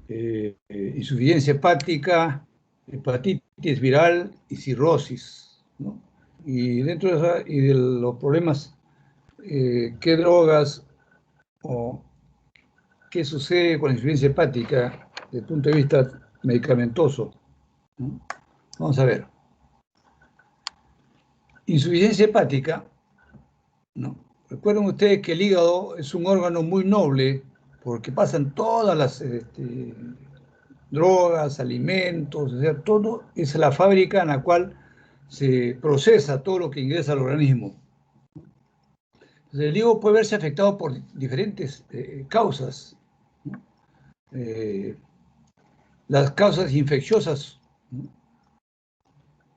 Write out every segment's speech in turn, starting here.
insuficiencia hepática, hepatitis viral y cirrosis, ¿no? Y dentro de los problemas, ¿qué drogas o qué sucede con la insuficiencia hepática desde el punto de vista medicamentoso, ¿no? Vamos a ver. Insuficiencia hepática, ¿no? Recuerden ustedes que el hígado es un órgano muy noble porque pasan todas las drogas, alimentos, o sea, todo es la fábrica en la cual se procesa todo lo que ingresa al organismo. Entonces, el hígado puede verse afectado por diferentes causas, ¿no? Las causas infecciosas, ¿no?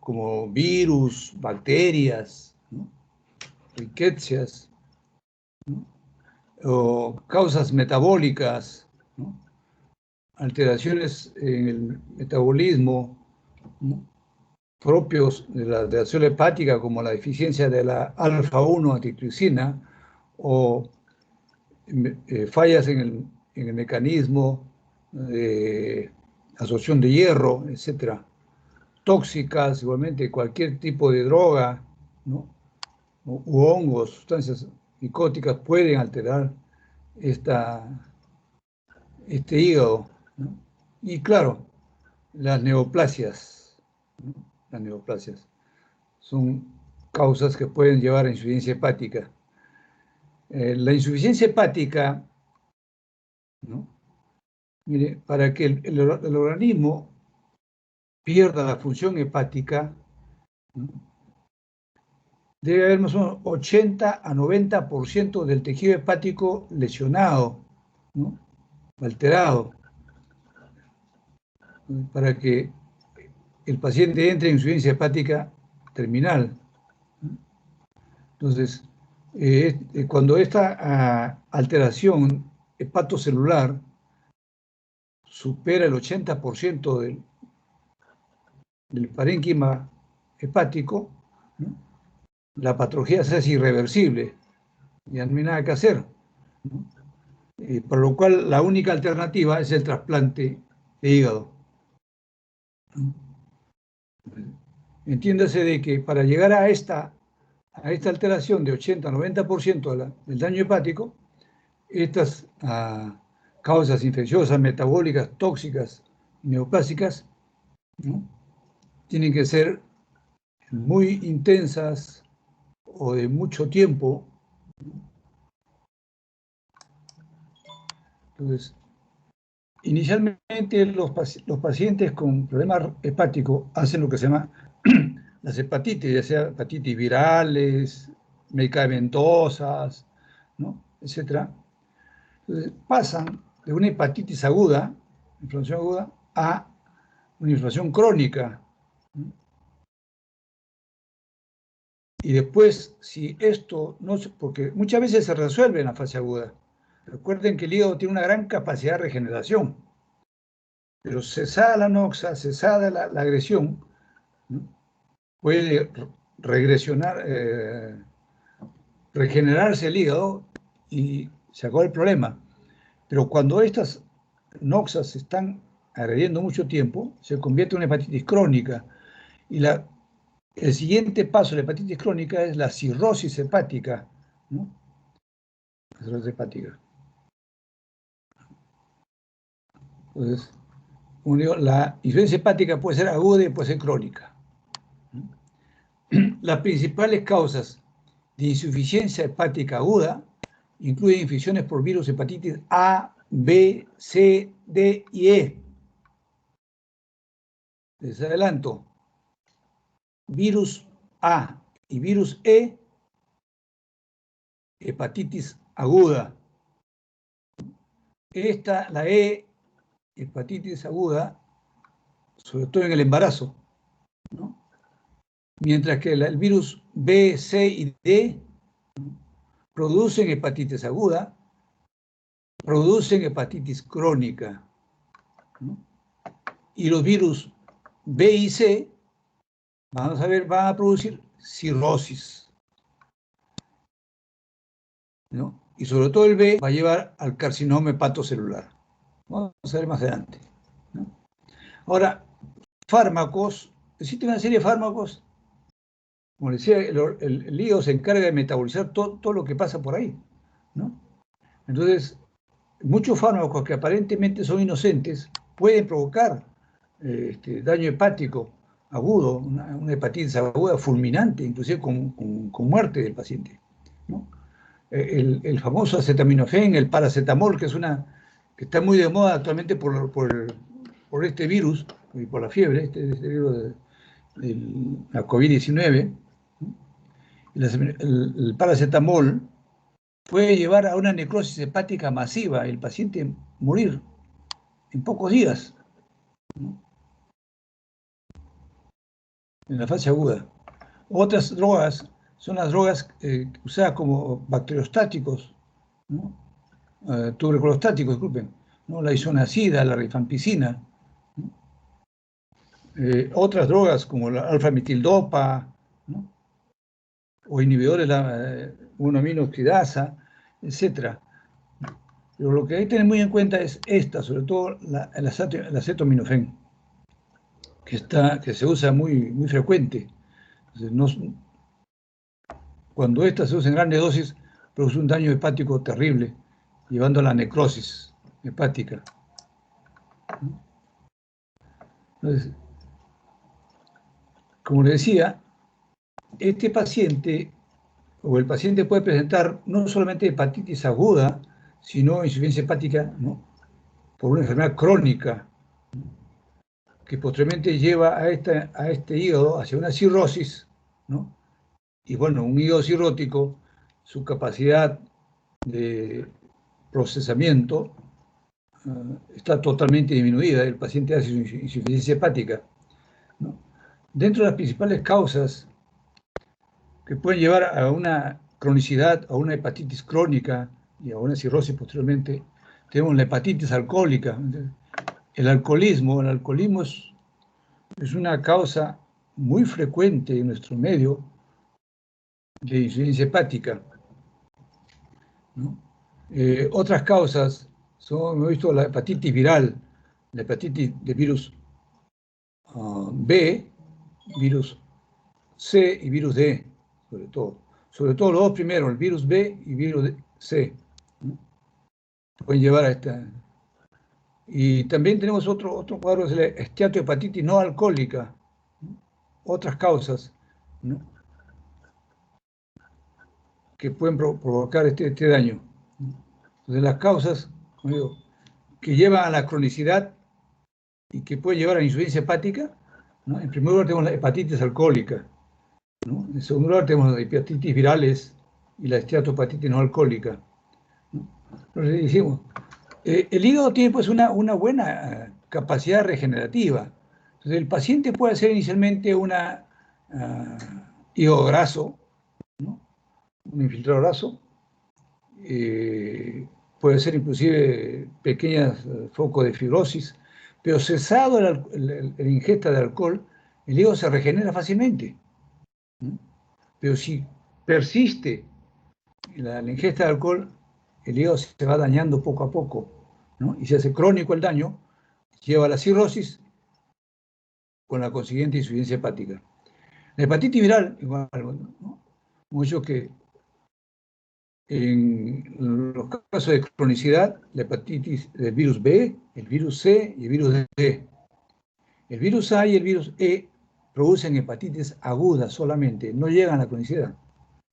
Como virus, bacterias, ¿no? Riquecias, ¿no? O causas metabólicas, ¿no? Alteraciones en el metabolismo, ¿no? Propios de la alteración hepática, como la deficiencia de la alfa-1 antitripsina o fallas en el mecanismo de absorción de hierro, etcétera. Tóxicas, igualmente cualquier tipo de droga, ¿no? U hongos, sustancias psicóticas pueden alterar este hígado, ¿no? Y claro, las neoplasias, ¿no? Las neoplasias son causas que pueden llevar a insuficiencia hepática. La insuficiencia hepática, ¿no? Mire, para que el organismo pierda la función hepática, ¿no? Debe haber más o menos 80 a 90% del tejido hepático lesionado, ¿no? Alterado, para que el paciente entre en insuficiencia hepática terminal. Entonces, cuando esta alteración hepatocelular supera el 80% del parénquima hepático, ¿no? La patología se hace irreversible, ya no hay nada que hacer, ¿no? Por lo cual la única alternativa es el trasplante de hígado. Entiéndase de que para llegar a esta alteración de 80-90% del daño hepático, estas causas infecciosas, metabólicas, tóxicas, neoplásicas, ¿no? Tienen que ser muy intensas o de mucho tiempo. Entonces, inicialmente los pacientes con problemas hepáticos hacen lo que se llama las hepatitis, ya sea hepatitis virales, medicamentosas, ¿no? Etcétera. Entonces, pasan de una hepatitis aguda, inflamación aguda, a una inflamación crónica, ¿no? Y después, si esto no se, porque muchas veces se resuelve en la fase aguda. Recuerden que el hígado tiene una gran capacidad de regeneración, pero cesada la noxa, cesada la agresión, ¿no? Puede regenerarse el hígado y se acabó el problema. Pero cuando estas noxas se están agrediendo mucho tiempo, se convierte en una hepatitis crónica. Y el siguiente paso de la hepatitis crónica es la cirrosis hepática, ¿no? La cirrosis hepática. Entonces, como digo, la insuficiencia hepática puede ser aguda y puede ser crónica. Las principales causas de insuficiencia hepática aguda incluyen infecciones por virus hepatitis A, B, C, D y E. Les adelanto, virus A y virus E, hepatitis aguda. La E, hepatitis aguda, sobre todo en el embarazo, ¿no? Mientras que el virus B, C y D producen hepatitis aguda, producen hepatitis crónica, ¿no? Y los virus B y C, vamos a ver, van a producir cirrosis, ¿no? Y sobre todo el B va a llevar al carcinoma hepatocelular. Vamos a ver más adelante, ¿no? Ahora, fármacos, existe una serie de fármacos, como decía, el hígado se encarga de metabolizar todo lo que pasa por ahí, ¿no? Entonces, muchos fármacos que aparentemente son inocentes pueden provocar daño hepático agudo, una hepatitis aguda fulminante, inclusive con muerte del paciente, ¿no? El famoso acetaminofén, el paracetamol, que está muy de moda actualmente por este virus y por la fiebre, este virus de la COVID-19, el paracetamol puede llevar a una necrosis hepática masiva y el paciente morir en pocos días, ¿no? En la fase aguda. Otras drogas son las drogas usadas como bacteriostáticos, ¿no? Tuberculostáticos, disculpen, ¿no? La isoniazida, la rifampicina, ¿no? Otras drogas como la alfa-metildopa, ¿no? O inhibidores de la 1-aminoxidasa, etc. Pero lo que hay que tener muy en cuenta es esta, sobre todo el acetaminofén, que se usa muy frecuente. Entonces, cuando esta se usa en grandes dosis, produce un daño hepático terrible, llevando a la necrosis hepática. Entonces, como le decía, este paciente o el paciente puede presentar no solamente hepatitis aguda, sino insuficiencia hepática, ¿no? Por una enfermedad crónica que posteriormente lleva a este hígado hacia una cirrosis, ¿no? Y bueno, un hígado cirrótico, su capacidad de procesamiento está totalmente disminuida, el paciente hace insuficiencia hepática, ¿no? Dentro de las principales causas que pueden llevar a una cronicidad, a una hepatitis crónica y a una cirrosis posteriormente, tenemos la hepatitis alcohólica. El alcoholismo es una causa muy frecuente en nuestro medio de insuficiencia hepática, ¿no? Otras causas hemos visto la hepatitis viral, la hepatitis de virus B, virus C y virus D, sobre todo. Sobre todo los dos primeros, el virus B y virus C, ¿no? Pueden llevar a esta. Y también tenemos otro cuadro, es la esteatohepatitis no alcohólica, ¿no? Otras causas, ¿no? Que pueden provocar este daño. Entonces, las causas, como digo, que llevan a la cronicidad y que pueden llevar a la insuficiencia hepática, ¿no? En primer lugar tenemos la hepatitis alcohólica, ¿no? En segundo lugar tenemos las hepatitis virales y la esteatohepatitis no alcohólica, ¿no? Entonces decimos, el hígado tiene pues una buena capacidad regenerativa. Entonces el paciente puede hacer inicialmente hígado graso, ¿no? Un infiltrado graso, puede ser inclusive pequeños focos de fibrosis, pero cesado la ingesta de alcohol, el hígado se regenera fácilmente, ¿no? Pero si persiste la ingesta de alcohol, el hígado se va dañando poco a poco, ¿no? Y se hace crónico el daño, lleva a la cirrosis con la consiguiente insuficiencia hepática. La hepatitis viral, igual, ¿no? Muchos que en los casos de cronicidad, la hepatitis del virus B, el virus C y el virus D. El virus A y el virus E producen hepatitis aguda solamente, no llegan a la cronicidad.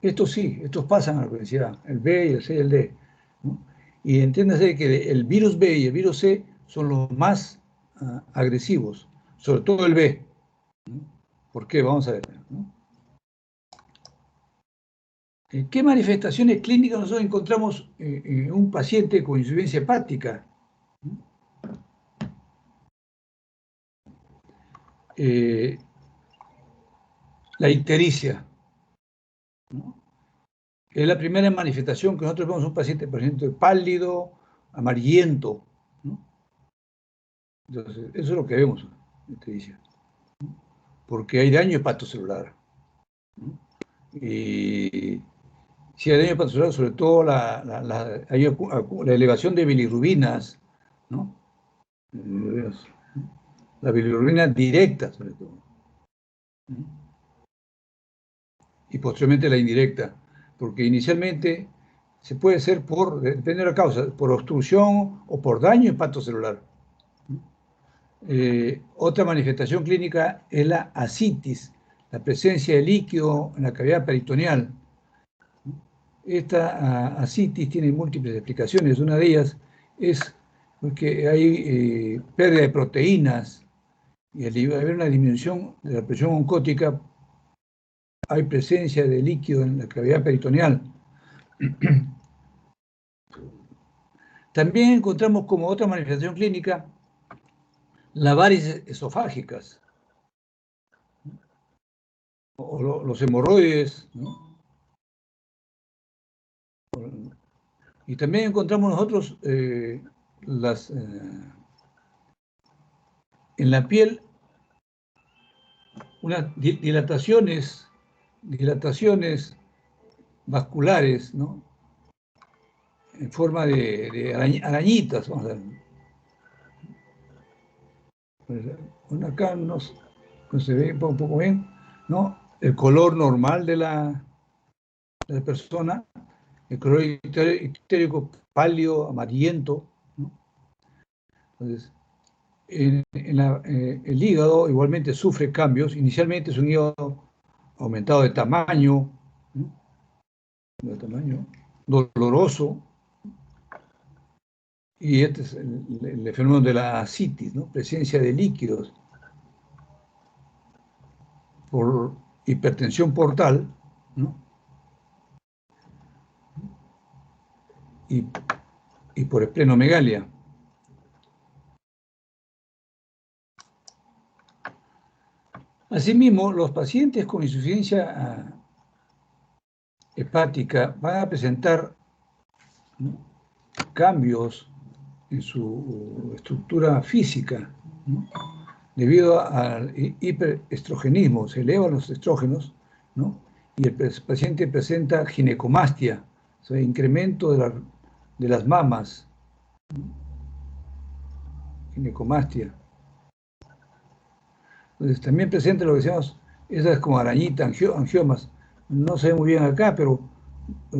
Estos sí, estos pasan a la cronicidad, el B, el C y el D, ¿no? Y entiéndase que el virus B y el virus C son los más agresivos, sobre todo el B, ¿no? ¿Por qué? Vamos a ver, ¿no? ¿Qué manifestaciones clínicas nosotros encontramos en un paciente con insuficiencia hepática? La ictericia, ¿no? Es la primera manifestación que nosotros vemos en un paciente, por ejemplo, pálido, amarillento, ¿no? Entonces, eso es lo que vemos, ictericia, ¿no? Porque hay daño hepatocelular, ¿no? Y si hay daño hepatocelular, sobre todo la elevación de bilirrubinas, ¿no? La bilirrubina directa, sobre todo. Y posteriormente la indirecta, porque inicialmente se puede ser depende de la causa, por obstrucción o por daño hepatocelular. Otra manifestación clínica es la ascitis, la presencia de líquido en la cavidad peritoneal. Esta ascitis tiene múltiples explicaciones. Una de ellas es porque hay pérdida de proteínas y al haber una disminución de la presión oncótica, hay presencia de líquido en la cavidad peritoneal. También encontramos como otra manifestación clínica las varices esofágicas o los hemorroides, ¿no? Y también encontramos nosotros en la piel unas dilataciones vasculares, ¿no? En forma de arañitas, vamos a ver. Bueno, acá no se ve un poco bien, ¿no? El color normal de la persona, el color ictérico pálido, amarillento, ¿no? Entonces, el hígado igualmente sufre cambios. Inicialmente es un hígado aumentado de tamaño, ¿no? Doloroso, y este es el fenómeno de la ascitis, ¿no? Presencia de líquidos por hipertensión portal, ¿no? y por esplenomegalia. Asimismo, los pacientes con insuficiencia hepática van a presentar, ¿no?, cambios en su estructura física, ¿no?, debido al hiperestrogenismo. Se elevan los estrógenos, ¿no?, y el paciente presenta ginecomastia, o sea, incremento de las mamas, ginecomastia. Entonces, también presenta lo que decíamos, esas como arañitas, angiomas. No se ve muy bien acá, pero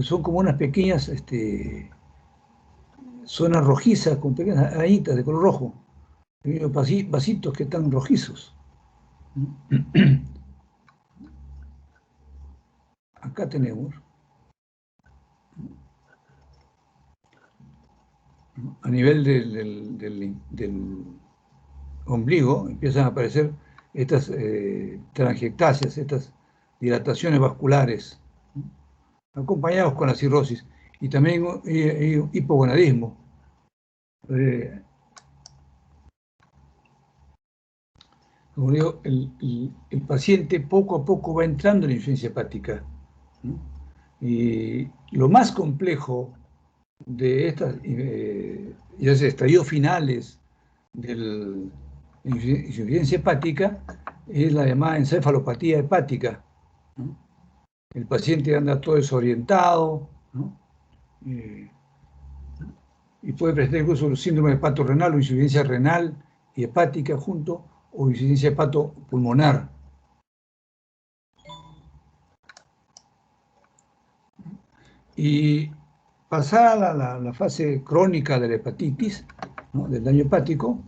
son como unas pequeñas zonas rojizas con pequeñas arañitas de color rojo. Pequeños vasitos que están rojizos. Acá tenemos, a nivel del ombligo, empiezan a aparecer estas telangiectasias, estas dilataciones vasculares, acompañados con la cirrosis. Y también hay hipogonadismo. Como digo, el paciente poco a poco va entrando en la insuficiencia hepática, ¿no? Y lo más complejo de estas, ya sea estadios finales de la insuficiencia hepática, es la llamada encefalopatía hepática, ¿no? El paciente anda todo desorientado, ¿no? Y puede presentar incluso síndrome hepatorrenal o insuficiencia renal y hepática junto, o insuficiencia hepatopulmonar. Y pasada la fase crónica de la hepatitis, ¿no?, del daño hepático,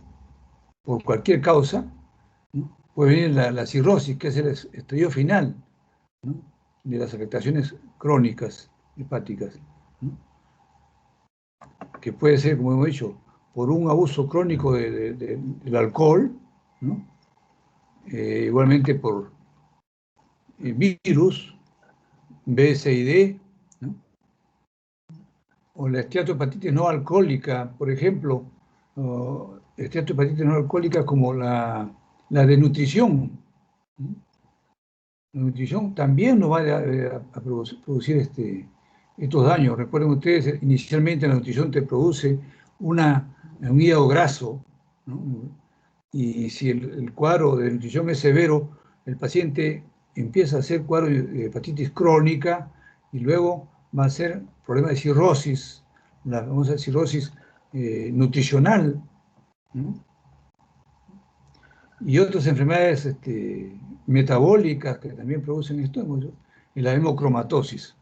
por cualquier causa, ¿no?, puede venir la cirrosis, que es el estadio final, ¿no?, de las afectaciones crónicas hepáticas, ¿no?, que puede ser, como hemos dicho, por un abuso crónico del alcohol, ¿no?, igualmente por virus, B, C y D, ¿no?, o la esteatohepatitis no alcohólica, por ejemplo, esteatohepatitis no alcohólica como la de nutrición. La nutrición también nos va a producir estos daños. Recuerden ustedes, inicialmente la nutrición te produce un hígado graso, ¿no? Y si el cuadro de nutrición es severo, el paciente empieza a hacer cuadro de hepatitis crónica y luego va a ser problema de cirrosis, la famosa cirrosis nutricional, ¿no?, y otras enfermedades metabólicas que también producen esto, y la hemocromatosis.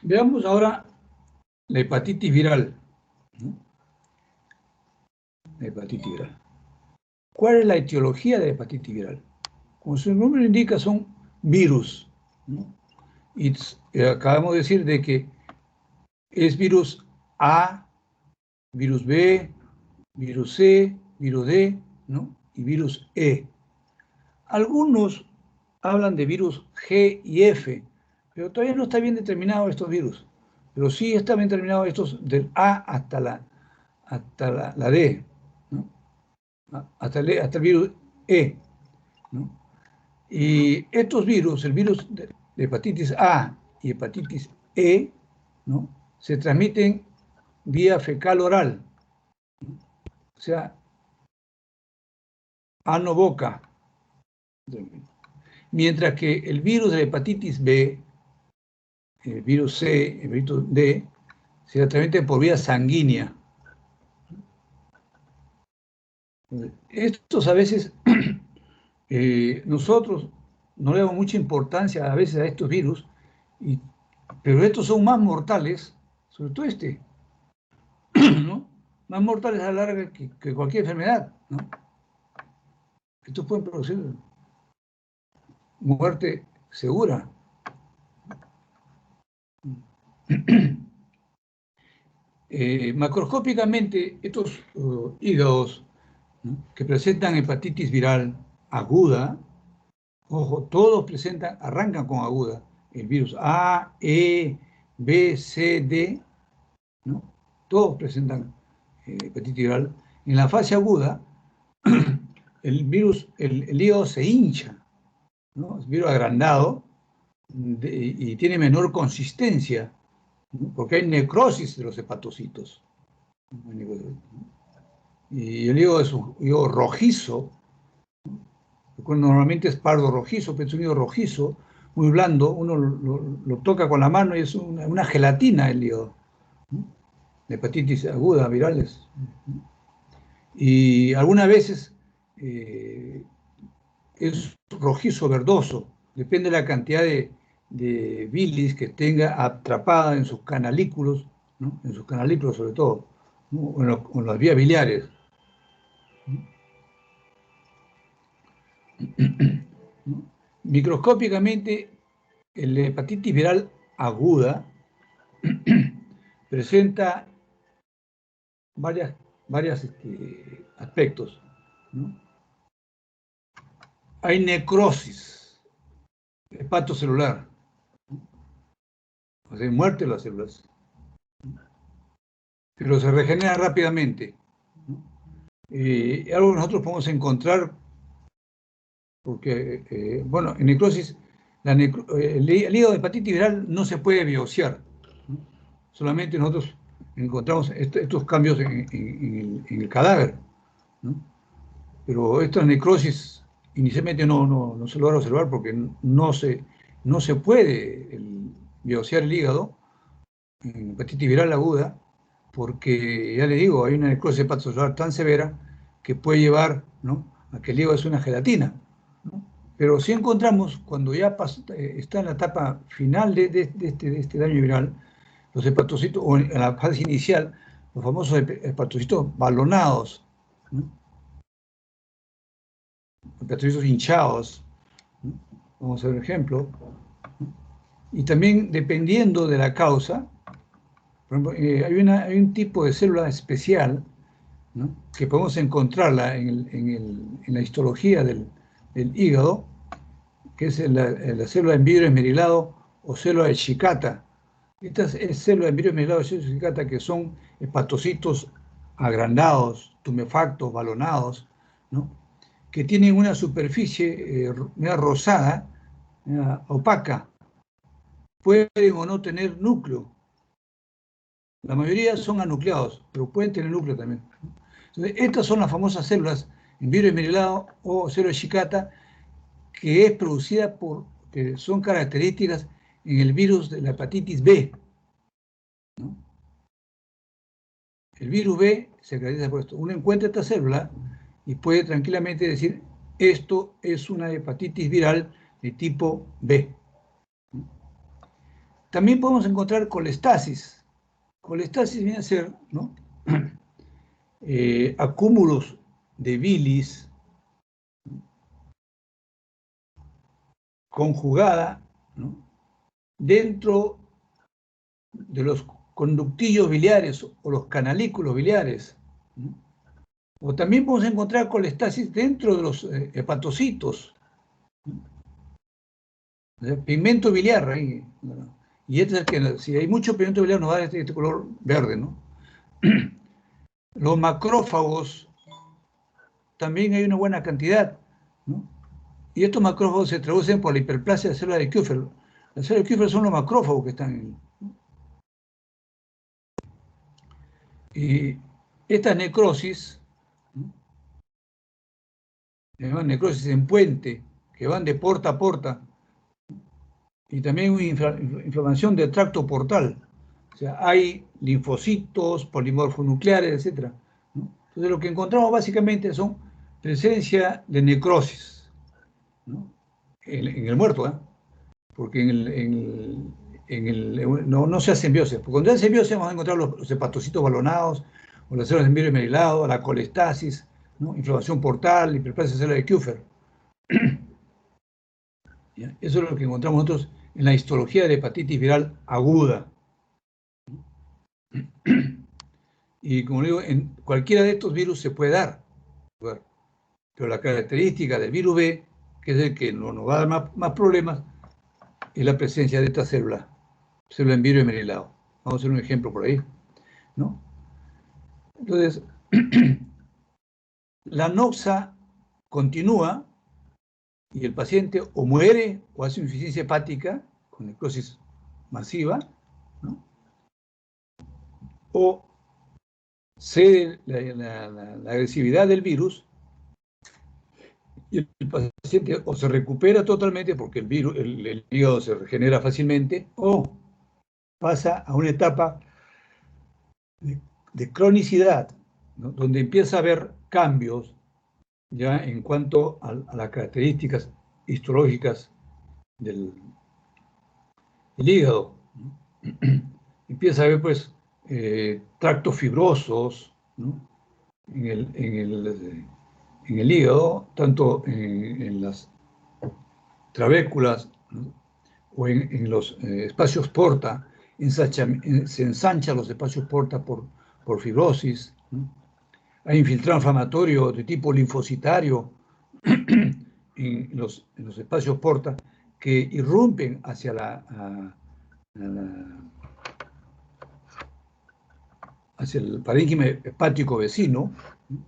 Veamos ahora la hepatitis viral, ¿no? La hepatitis viral. ¿Cuál es la etiología de la hepatitis viral? Como su nombre lo indica, son virus, ¿no? Y acabamos de decir de que es virus A, virus B, virus C, virus D, ¿no? Y virus E. Algunos hablan de virus G y F, pero todavía no está bien determinado estos virus. Pero sí están bien determinados estos del A hasta la D, ¿no? hasta el virus E, ¿no? Y estos virus, el virus de hepatitis A y hepatitis E, ¿no? Se transmiten vía fecal oral, ¿no? O sea, ano-boca. Mientras que el virus de la hepatitis B, el virus C, el virus D, se transmiten por vía sanguínea. Estos a veces, nosotros no le damos mucha importancia a veces a estos virus, pero estos son más mortales, sobre todo ¿no? Más mortales a la larga que cualquier enfermedad, ¿no? Estos pueden producir muerte segura. Macroscópicamente, estos hígados, ¿no? Que presentan hepatitis viral aguda, ojo, todos arrancan con aguda, el virus A, E, B, C, D, ¿no? Todos presentan hepatitis viral. En la fase aguda, el virus, el hígado se hincha, ¿no? Es virus agrandado y tiene menor consistencia, ¿no? Porque hay necrosis de los hepatocitos. Y el hígado es un hígado rojizo, normalmente es pardo rojizo, pero es un hígado rojizo, muy blando, uno lo toca con la mano y es una gelatina el hígado, ¿no? De hepatitis aguda, virales. Y algunas veces es rojizo verdoso, depende de la cantidad de bilis que tenga atrapada en sus canalículos, ¿no? En sus canalículos sobre todo, ¿no? O en las vías biliares. ¿No? Microscópicamente, la hepatitis viral aguda presenta varios aspectos, ¿no? Hay necrosis hepatocelular, o sea, hay muerte de las células, pero se regenera rápidamente, ¿no? Algo que nosotros podemos encontrar, porque, bueno, en necrosis, el hígado de hepatitis viral no se puede biopsiar, ¿no? Solamente nosotros encontramos estos cambios en el cadáver, ¿no? Pero esta necrosis inicialmente no se logra observar porque no se puede biopsiar el hígado en hepatitis viral aguda, porque ya le digo, hay una necrosis hepatocelular tan severa que puede llevar, ¿no?, a que el hígado es una gelatina, ¿no? Pero si encontramos, cuando ya está en la etapa final de este daño viral, los hepatocitos, o en la fase inicial, los famosos hepatocitos balonados, ¿no? Hepatocitos hinchados, ¿no? Vamos a ver un ejemplo, ¿no? Y también dependiendo de la causa, por ejemplo, hay un tipo de célula especial, ¿no?, que podemos encontrarla en la histología del hígado, que es la célula en vidrio esmerilado o célula de Shikata. Estas células en vidrio esmerilado o célula de Shikata, que son hepatocitos agrandados, tumefactos, balonados, ¿no?, que tienen una superficie rosada, opaca, pueden o no tener núcleo. La mayoría son anucleados, pero pueden tener núcleo también. Entonces, estas son las famosas células en vidrio esmerilado o célula de Shikata, que es producida que son características en el virus de la hepatitis B, ¿no? El virus B se caracteriza por esto. Uno encuentra esta célula y puede tranquilamente decir, esto es una hepatitis viral de tipo B. También podemos encontrar colestasis. Colestasis viene a ser, ¿no? Acúmulos de bilis conjugada, ¿no?, dentro de los conductillos biliares o los canalículos biliares, ¿no? O también podemos encontrar colestasis dentro de los hepatocitos, ¿no? O sea, pigmento biliar ahí, ¿no? Y este es el que, si hay mucho pigmento biliar, nos va a dar este color verde, ¿no? Los macrófagos, también hay una buena cantidad, ¿no? Y estos macrófagos se traducen por la hiperplasia de la célula de Kupffer. Las células de Kupffer son los macrófagos que están en... Y esta necrosis, ¿no?, se llama necrosis en puente, que van de porta a porta, y también una inflamación del tracto portal. O sea, hay linfocitos, polimorfonucleares, etc., ¿no? Entonces, lo que encontramos básicamente son presencia de necrosis, ¿no?, en el muerto, ¿eh? Porque no se hace simbiosis. Porque cuando se hace simbiosis vamos a encontrar los hepatocitos balonados, o las células de envío merilado, la colestasis, ¿no?, inflamación portal, hiperplasia de célula de Kupffer. ¿Ya? Eso es lo que encontramos nosotros en la histología de hepatitis viral aguda. Y como digo, en cualquiera de estos virus se puede dar. Pero la característica del virus B, que es el que nos va a dar más problemas, es la presencia de esta célula en virus merilado. Vamos a hacer un ejemplo por ahí, ¿no? Entonces, la noxa continúa y el paciente o muere o hace insuficiencia hepática con necrosis masiva, ¿no?, o cede la agresividad del virus y el paciente o se recupera totalmente porque el virus, el hígado se regenera fácilmente, o pasa a una etapa de cronicidad, ¿no?, donde empieza a haber cambios ya en cuanto a las características histológicas del hígado, ¿no? Empieza a haber, pues, tractos fibrosos, ¿no?, en el hígado, tanto en las trabéculas, ¿no?, o en los espacios porta, se ensanchan los espacios porta por fibrosis, ¿no? Hay infiltrado inflamatorio de tipo linfocitario en los espacios porta que irrumpen hacia hacia el parénquima hepático vecino, ¿no?,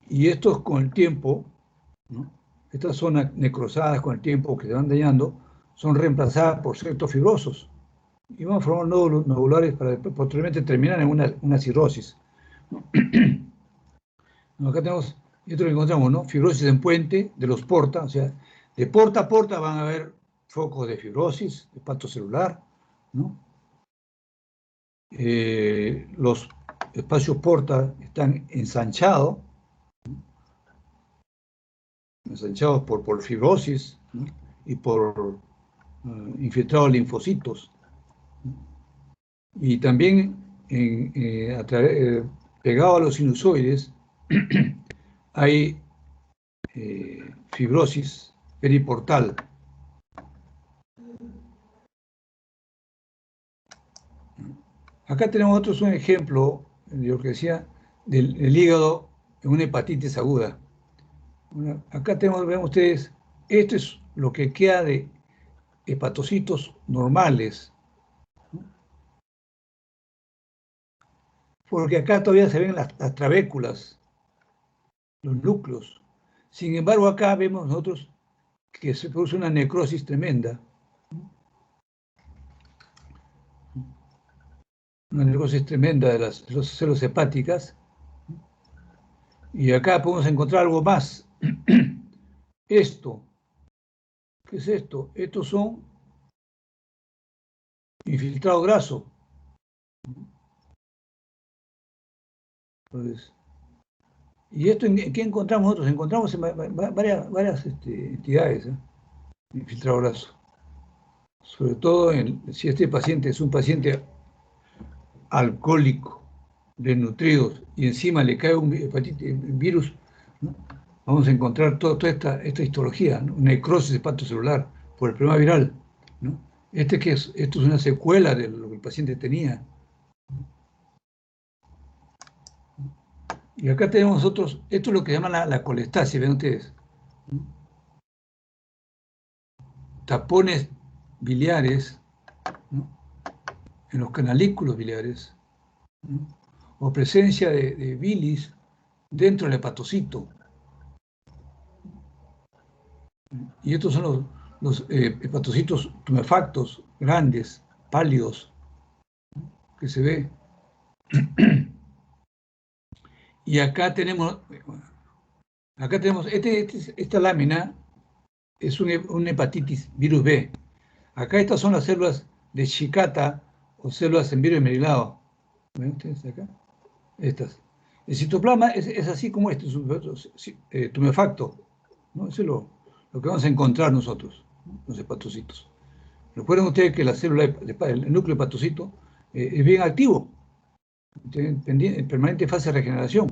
y estos con el tiempo, ¿no?, estas zonas necrosadas con el tiempo que se van dañando, son reemplazadas por ciertos fibrosos y van a formar nódulos nodulares para posteriormente terminar en una cirrosis, ¿no? Acá tenemos, esto lo encontramos, ¿no?, fibrosis en puente de los porta, o sea, de porta a porta van a haber focos de fibrosis hepatocelular, ¿no? Los espacios porta están ensanchados por fibrosis, ¿no?, y por infiltrados linfocitos, ¿no? Y también pegado a los sinusoides hay fibrosis periportal. Acá tenemos otros un ejemplo de lo que decía del hígado en una hepatitis aguda. Acá tenemos, ven ustedes, esto es lo que queda de hepatocitos normales, ¿no?, porque acá todavía se ven las trabéculas, los núcleos. Sin embargo, acá vemos nosotros que se produce una necrosis tremenda, una necrosis tremenda de las células hepáticas. Y acá podemos encontrar algo más. Esto, ¿qué es esto? Estos son infiltrado graso. Entonces, ¿y esto en qué encontramos nosotros? Encontramos en varias entidades, infiltradoras. Sobre todo si este paciente es un paciente alcohólico, desnutrido, y encima le cae un virus, ¿no? Vamos a encontrar toda esta histología, ¿no? Necrosis hepatocelular por el problema viral, ¿no? Esto es una secuela de lo que el paciente tenía. Y acá tenemos nosotros, esto es lo que llaman la colestasis, ven ustedes, ¿no? Tapones biliares, ¿no? En los canalículos biliares, ¿no? O presencia de bilis dentro del hepatocito. Y estos son los hepatocitos tumefactos, grandes, pálidos, que se ve. Y acá tenemos esta lámina, es un hepatitis virus B. Acá estas son las células de Shikata o células en virus esmerilado. ¿Ven ustedes acá? Estas. El citoplasma es así como este, tumefacto, ¿no? Eso es lo que vamos a encontrar nosotros, ¿no? Los hepatocitos. Recuerden ustedes que la célula, el núcleo hepatocito, es bien activo, en permanente fase de regeneración.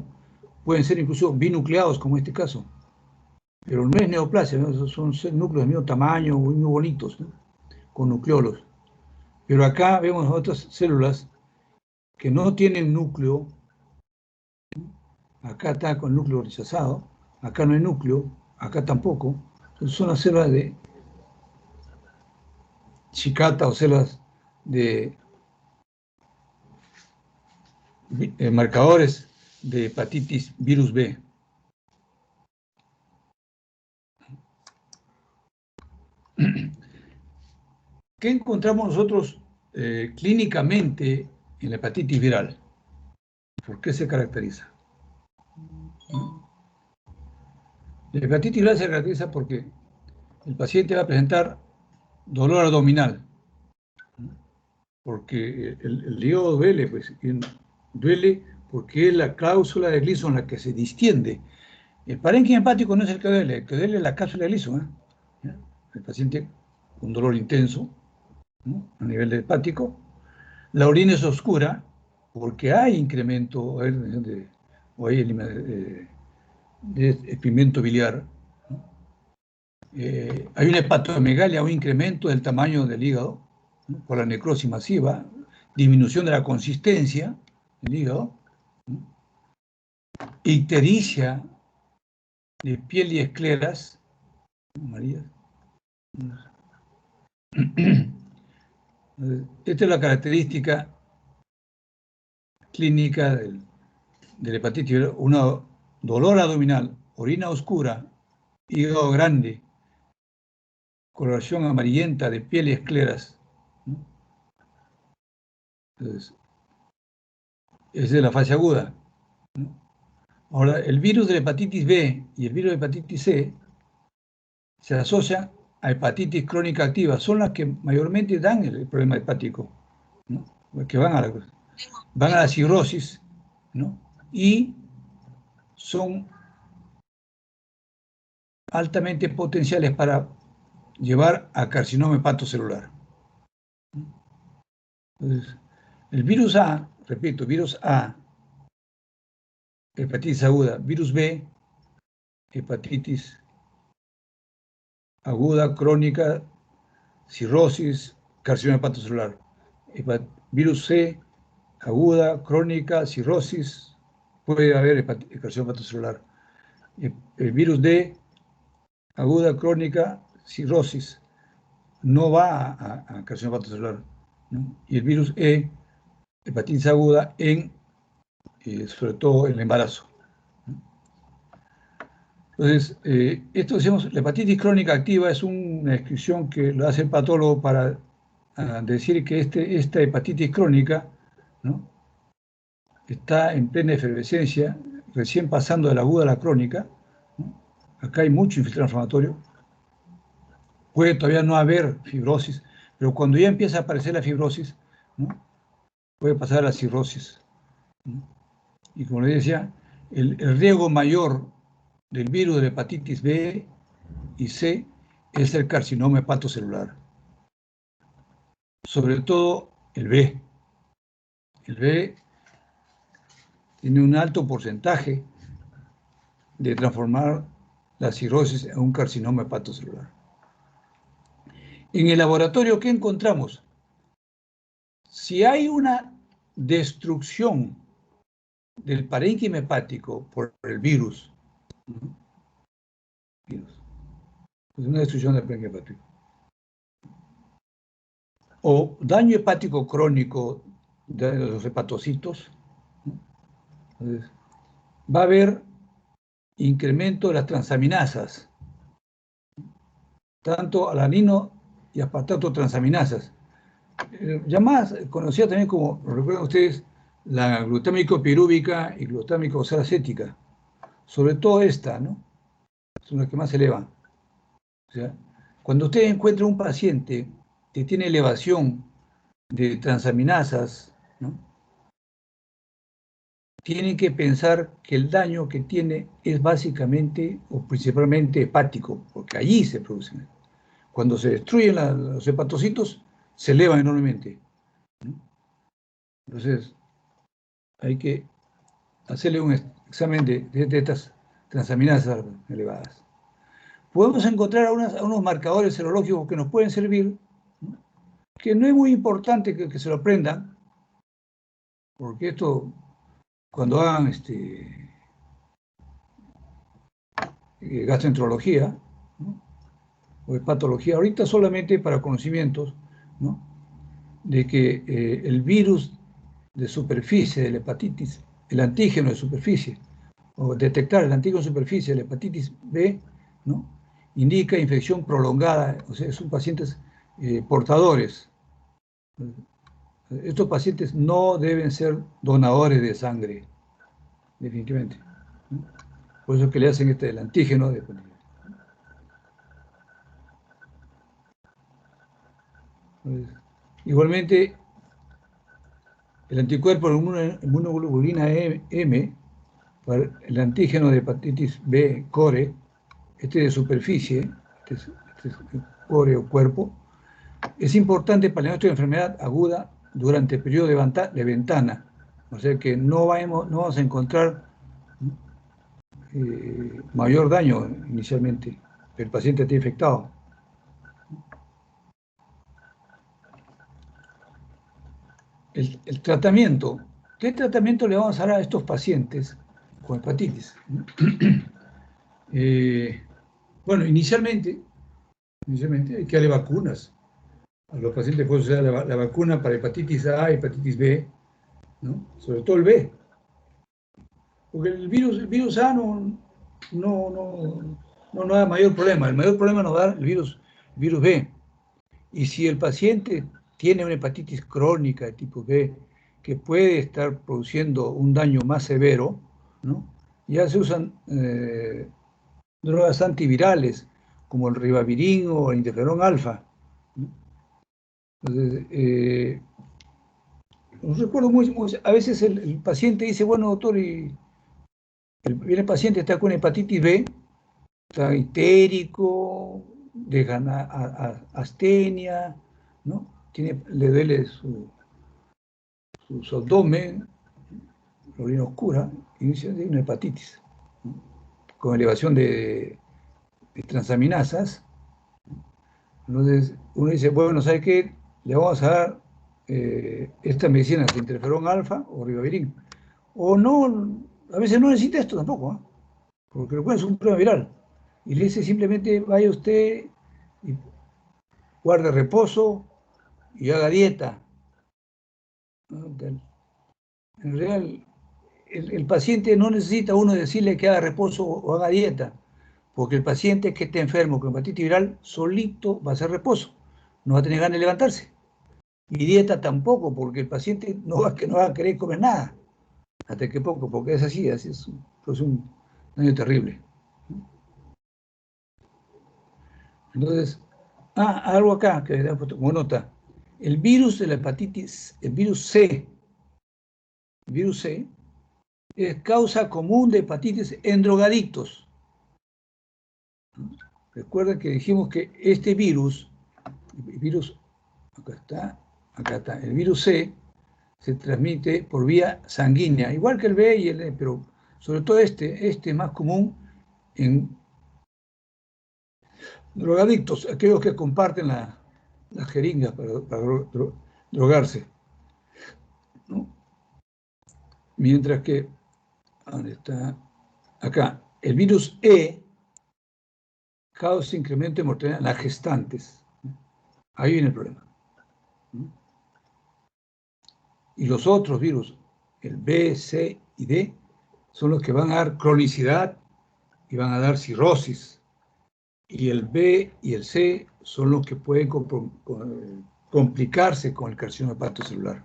Pueden ser incluso binucleados, como en este caso. Pero no es neoplasia, ¿no? Son núcleos del mismo tamaño, muy bonitos, ¿no? Con nucleolos. Pero acá vemos otras células que no tienen núcleo. Acá está con núcleo rechazado, acá no hay núcleo, acá tampoco. Entonces son las células de Shikata o células de marcadores de hepatitis virus B. ¿Qué encontramos nosotros clínicamente en la hepatitis viral? ¿Por qué se caracteriza? La hepatitis viral se caracteriza porque el paciente va a presentar dolor abdominal, porque el hígado duele, pues duele porque es la cápsula de Gleason la que se distiende. El parénquima hepático no es el que duele es la cápsula de Gleason, ¿eh? El paciente con dolor intenso, ¿no? A nivel hepático. La orina es oscura porque hay incremento de expimento biliar, ¿no? Hay una hepatomegalia, un incremento del tamaño del hígado, ¿no? Por la necrosis masiva, disminución de la consistencia del hígado, ¿no? Ictericia de piel y escleras, ¿no? María. Esta es la característica clínica del hepatitis viral, dolor abdominal, orina oscura, hígado grande, coloración amarillenta de piel y escleras, ¿no? Entonces, esa es la fase aguda, ¿no? Ahora, el virus de la hepatitis B y el virus de hepatitis C se asocia a hepatitis crónica activa, son las que mayormente dan el problema hepático, ¿no? Que van a la cirrosis, ¿no? Y son altamente potenciales para llevar a carcinoma hepatocelular. Entonces, el virus A, repito, virus A, hepatitis aguda, virus B, hepatitis aguda, crónica, cirrosis, carcinoma hepatocelular. Virus C, aguda, crónica, cirrosis, puede haber carcinoma hepatocelular. El virus D, aguda, crónica, cirrosis, no va a carcinoma hepatocelular, ¿no? Y el virus E, hepatitis aguda sobre todo en el embarazo. Entonces, esto decimos, la hepatitis crónica activa es una descripción que lo hace el patólogo para decir que esta hepatitis crónica, ¿no? Está en plena efervescencia, recién pasando de la aguda a la crónica, ¿no? Acá hay mucho infiltrado inflamatorio. Puede todavía no haber fibrosis, pero cuando ya empieza a aparecer la fibrosis, ¿no? Puede pasar a la cirrosis, ¿no? Y como les decía, el riesgo mayor del virus de la hepatitis B y C es el carcinoma hepatocelular. Sobre todo el B. El B tiene un alto porcentaje de transformar la cirrosis en un carcinoma hepatocelular. En el laboratorio, ¿qué encontramos? Si hay una destrucción del parénquima hepático por el virus, es una destrucción del parénquima hepático, o daño hepático crónico de los hepatocitos, entonces, va a haber incremento de las transaminasas, tanto alanino y aspartato transaminasas, llamadas, conocidas también como, lo recuerdan ustedes, la glutámico pirúvica y glutámico oxalacética, sobre todo esta, ¿no? Son las que más se elevan. O sea, cuando usted encuentra un paciente que tiene elevación de transaminasas, ¿no? Tienen que pensar que el daño que tiene es básicamente o principalmente hepático, porque allí se producen. Cuando se destruyen los hepatocitos, se elevan enormemente, ¿no? Entonces, hay que hacerle un examen de estas transaminasas elevadas. Podemos encontrar unos marcadores serológicos que nos pueden servir, ¿no? Que no es muy importante que se lo aprendan, porque esto, cuando hagan gastroenterología, ¿no? O hepatología, ahorita solamente para conocimientos, ¿no? De que el virus de superficie de la hepatitis, el antígeno de superficie, o detectar el antígeno de superficie de la hepatitis B, ¿no? Indica infección prolongada, o sea, son pacientes portadores. Estos pacientes no deben ser donadores de sangre, definitivamente, ¿no? Por eso es que le hacen el antígeno de hepatitis. Igualmente, el anticuerpo de inmunoglobulina M, para el antígeno de hepatitis B, core, de superficie, este es core o cuerpo, es importante para el diagnóstico de enfermedad aguda durante el periodo de ventana. O sea que no vamos a encontrar mayor daño inicialmente, el paciente está infectado. El tratamiento. ¿Qué tratamiento le vamos a dar a estos pacientes con hepatitis? Bueno, inicialmente hay que darle vacunas. A los pacientes puede usar la vacuna para hepatitis A, hepatitis B, ¿no? Sobre todo el B. Porque el virus A no da mayor problema. El mayor problema nos da el virus B. Y si el paciente tiene una hepatitis crónica de tipo B, que puede estar produciendo un daño más severo, ¿no? Ya se usan drogas antivirales, como el ribavirin o el interferón alfa, ¿no? Entonces, recuerdo a veces el paciente dice, bueno, doctor, y viene el paciente, está con hepatitis B, está histérico, deja astenia, ¿no? Le duele su abdomen, la orina oscura, y dice una hepatitis, ¿no? Con elevación de transaminasas. Entonces uno dice, bueno, ¿sabe qué? Le vamos a dar esta medicina de interferón alfa o ribavirin. O no, a veces no necesita esto tampoco, ¿eh? Porque lo puede ser un problema viral. Y le dice simplemente, vaya usted y guarde reposo y haga dieta, ¿no? En realidad, el paciente no necesita uno decirle que haga reposo o haga dieta, porque el paciente que esté enfermo con hepatitis viral solito va a hacer reposo, no va a tener ganas de levantarse. Y dieta tampoco, porque el paciente no va a querer comer nada, hasta que poco, porque es así es un daño terrible. Entonces, algo acá que le como nota, el virus de la hepatitis, el virus C, es causa común de hepatitis en drogadictos. Recuerden que dijimos que este virus, acá está, el virus C, se transmite por vía sanguínea, igual que el B y el E, pero sobre todo este es más común en drogadictos, aquellos que comparten las jeringas para drogarse, ¿no? Mientras que, ¿dónde está? Acá, el virus E causa incremento de mortalidad en las gestantes. Ahí viene el problema. Y los otros virus, el B, C y D, son los que van a dar cronicidad y van a dar cirrosis. Y el B y el C son los que pueden complicarse con el carcinoma hepatocelular.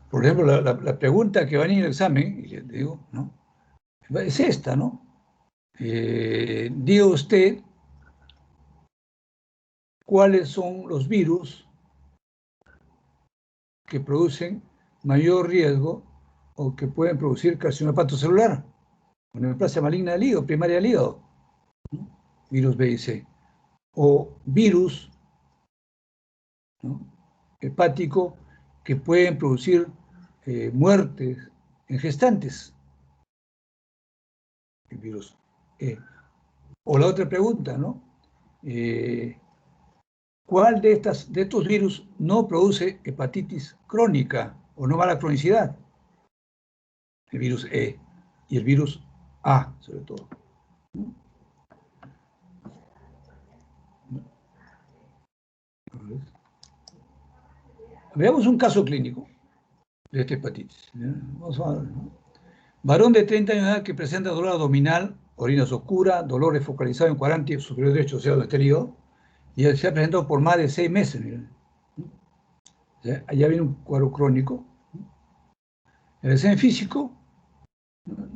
Por ejemplo, la pregunta que va en el examen, y les digo, ¿no? Es esta, ¿no? Diga usted cuáles son los virus que producen mayor riesgo o que pueden producir carcinoma hepatocelular, una neoplasia maligna del hígado, primaria del hígado, ¿no? Virus B y C, o virus, ¿no?, hepático que pueden producir muertes en gestantes, el virus E. O la otra pregunta, ¿no? ¿Cuál de estos virus no produce hepatitis crónica o no va a la cronicidad? El virus E y el virus A, sobre todo. Veamos un caso clínico de esta hepatitis. Vamos a ver, ¿no? Varón de 30 años de edad que presenta dolor abdominal, orinas oscura, dolores focalizados en cuadrante superior derecho, o sea, donde está el hígado, y se ha presentado por más de 6 meses. Miren. Allá viene un cuadro crónico. El examen físico,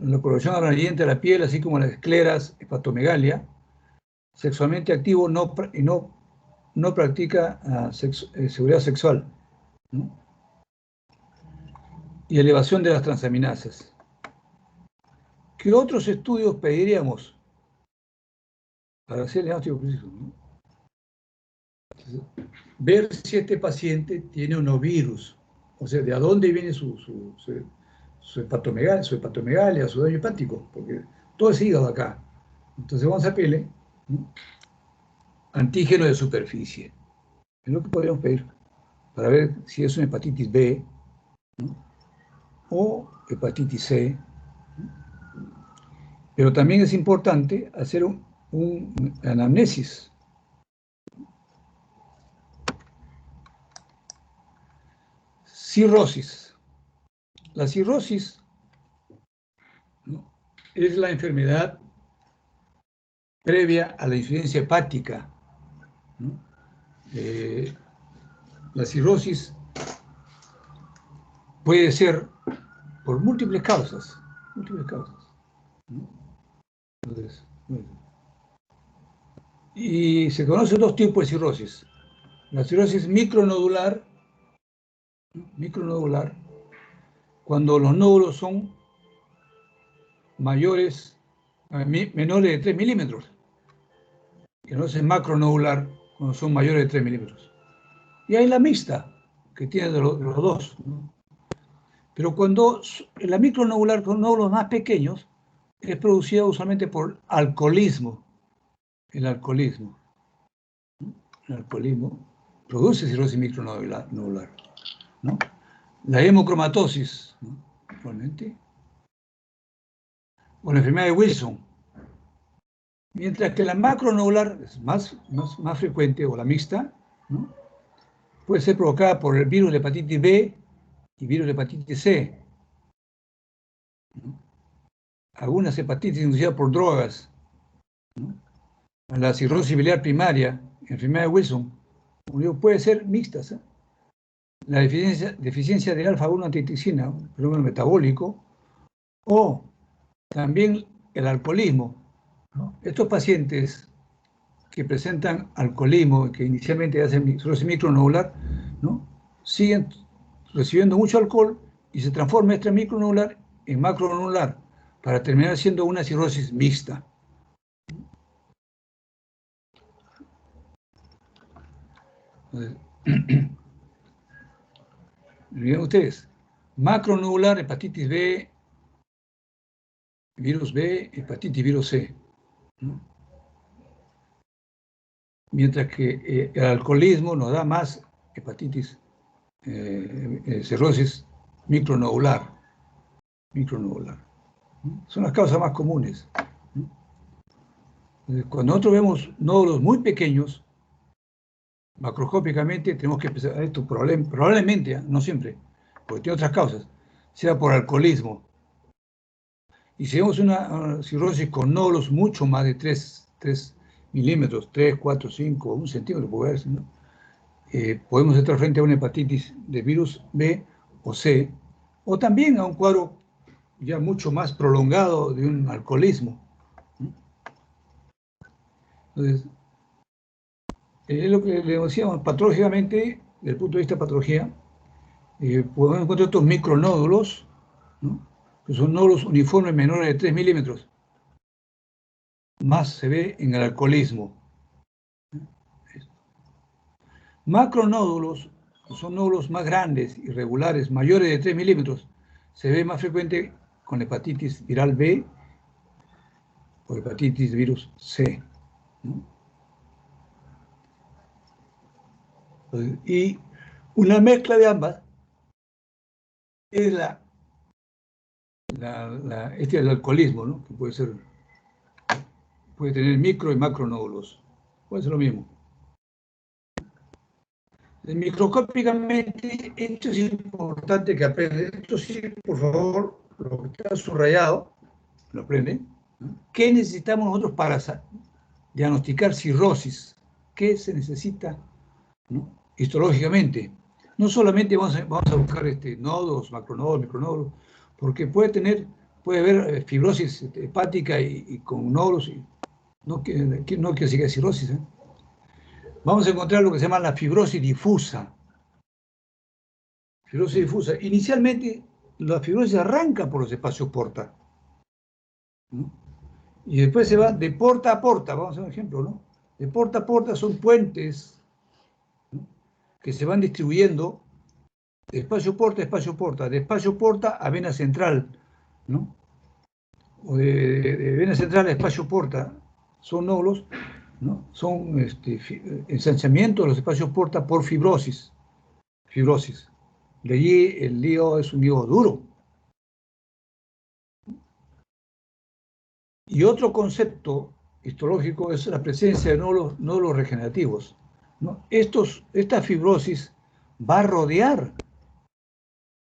la coloración amarillenta de la piel, así como las escleras, hepatomegalia, sexualmente activo y no practica seguridad sexual, ¿no? Y elevación de las transaminasas. ¿Qué otros estudios pediríamos para hacer el diagnóstico preciso, ¿no? Ver si este paciente tiene o no virus, o sea, de dónde viene su hepatomegalia, su daño hepático, porque todo es hígado acá. Entonces vamos a pedirle, ¿no?, antígeno de superficie. Es lo que podríamos pedir para ver si es una hepatitis B, ¿no?, o hepatitis C. Pero también es importante hacer un anamnesis. Cirrosis. La cirrosis, ¿no?, es la enfermedad previa a la insuficiencia hepática, ¿no? La cirrosis puede ser por múltiples causas, ¿no? Entonces, y se conocen dos tipos de cirrosis. La cirrosis micronodular, cuando los nódulos son menores de 3 milímetros. Y entonces macronodular, cuando son mayores de 3 milímetros. Y hay la mixta, que tiene de los dos, ¿no? Pero cuando la micronodular con nódulos más pequeños es producida usualmente por alcoholismo. El alcoholismo produce cirrosis micronodular, ¿no? La hemocromatosis, ¿no?, actualmente, o la enfermedad de Wilson. Mientras que la macronodular es más frecuente, o la mixta, ¿no?, puede ser provocada por el virus de hepatitis B y virus de hepatitis C, ¿no? Algunas hepatitis inducidas por drogas, ¿no?, la cirrosis biliar primaria, enfermedad de Wilson, puede ser mixtas, ¿eh? La deficiencia de alfa-1 antitrypsina, un fenómeno metabólico, o también el alcoholismo, ¿no? Estos pacientes que presentan alcoholismo, que inicialmente hacen cirrosis micronodular, ¿no?, siguen recibiendo mucho alcohol y se transforma esta micronodular en macronodular para terminar siendo una cirrosis mixta. Miren ustedes, macronodular, hepatitis B, virus B, hepatitis virus C, ¿no? Mientras que el alcoholismo nos da más hepatitis, cirrosis micronodular. Son las causas más comunes. Cuando nosotros vemos nódulos muy pequeños, macroscópicamente tenemos que pensar, esto probablemente, no siempre, porque tiene otras causas, sea por alcoholismo. Y si vemos una cirrosis con nódulos mucho más de 3 milímetros, 3, 4, 5, 1 centímetro, puede ser, ¿no? Podemos estar frente a una hepatitis de virus B o C, o también a un cuadro ya mucho más prolongado de un alcoholismo. Entonces, es lo que le decíamos, patológicamente, desde el punto de vista de patología, podemos encontrar estos micronódulos, ¿no? Que son nódulos uniformes menores de 3 milímetros. Más se ve en el alcoholismo. Macronódulos, que son nódulos más grandes, irregulares, mayores de 3 milímetros, se ve más frecuente con hepatitis viral B o hepatitis virus C, ¿no? Y una mezcla de ambas es el alcoholismo, ¿no? Que puede tener micro y macronódulos. Puede ser lo mismo. Microscópicamente, esto es importante que aprendan. Esto sí, por favor, lo que está subrayado, lo aprenden. ¿Qué necesitamos nosotros para diagnosticar cirrosis? ¿Qué se necesita, ¿no? Histológicamente? No solamente vamos a buscar nódulos, macronódulos, micronódulos, porque puede haber fibrosis hepática y con nódulos, no quiere decir que es cirrosis, ¿eh? Vamos a encontrar lo que se llama la fibrosis difusa. Fibrosis difusa. Inicialmente, la fibrosis arranca por los espacios porta, ¿no? Y después se va de porta a porta. Vamos a hacer un ejemplo, ¿no? De porta a porta son puentes, ¿no? Que se van distribuyendo de espacio porta a espacio porta, de espacio porta a vena central, ¿no? O de vena central a espacio porta. Son nódulos, ¿no? Son ensanchamientos de los espacios porta por fibrosis. De allí el lío es un lío duro. Y otro concepto histológico es la presencia de nódulos regenerativos, ¿no? Esta fibrosis va a rodear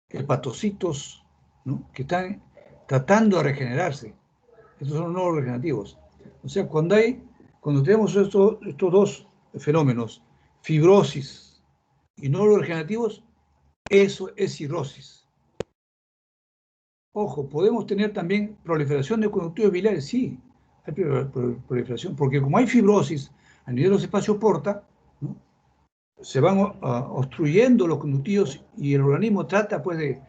hepatocitos, ¿no? Que están tratando de regenerarse. Estos son nódulos regenerativos. O sea, cuando tenemos estos dos fenómenos, fibrosis y nódulos regenerativos, eso es cirrosis. Ojo, podemos tener también proliferación de conductos biliares, sí, hay proliferación, porque como hay fibrosis a nivel de los espacios porta, ¿no? Se van obstruyendo los conductos y el organismo trata pues de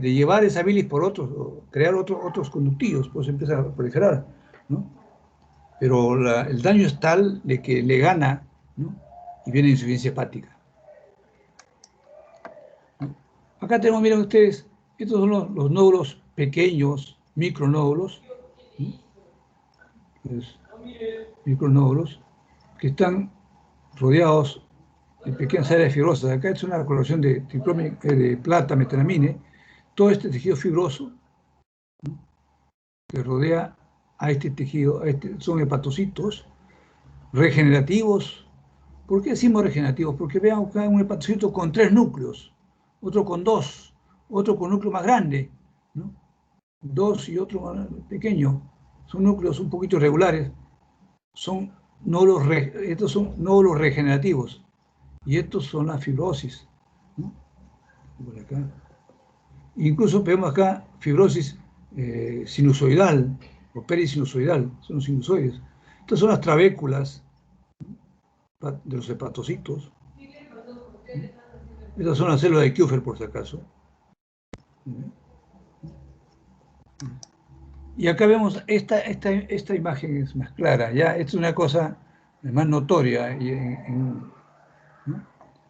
llevar esa bilis por otros, crear otros conductos, pues empieza a proliferar, ¿no? Pero el daño es tal de que le gana, ¿no? Y viene insuficiencia hepática, ¿no? Acá tenemos, miren ustedes, estos son los nódulos pequeños, micronódulos, micronódulos, que están rodeados de pequeñas áreas fibrosas. Acá es una coloración de plata, metanamine, todo este tejido fibroso, ¿no? Que rodea a este tejido, son hepatocitos regenerativos. ¿Por qué decimos regenerativos? Porque vean acá un hepatocito con 3 núcleos, otro con 2, otro con núcleo más grande, ¿no? 2 y otro más pequeño. Son núcleos un poquito irregulares. Estos son nódulos regenerativos. Y estos son las fibrosis, ¿no? Por acá. Incluso vemos acá fibrosis sinusoidal o perisinusoidal, son los sinusoides. Estas son las trabéculas de los hepatocitos. Estas son las células de Kupffer, por si acaso. Y acá vemos, esta imagen es más clara, ya, esta es una cosa más notoria. ¿No?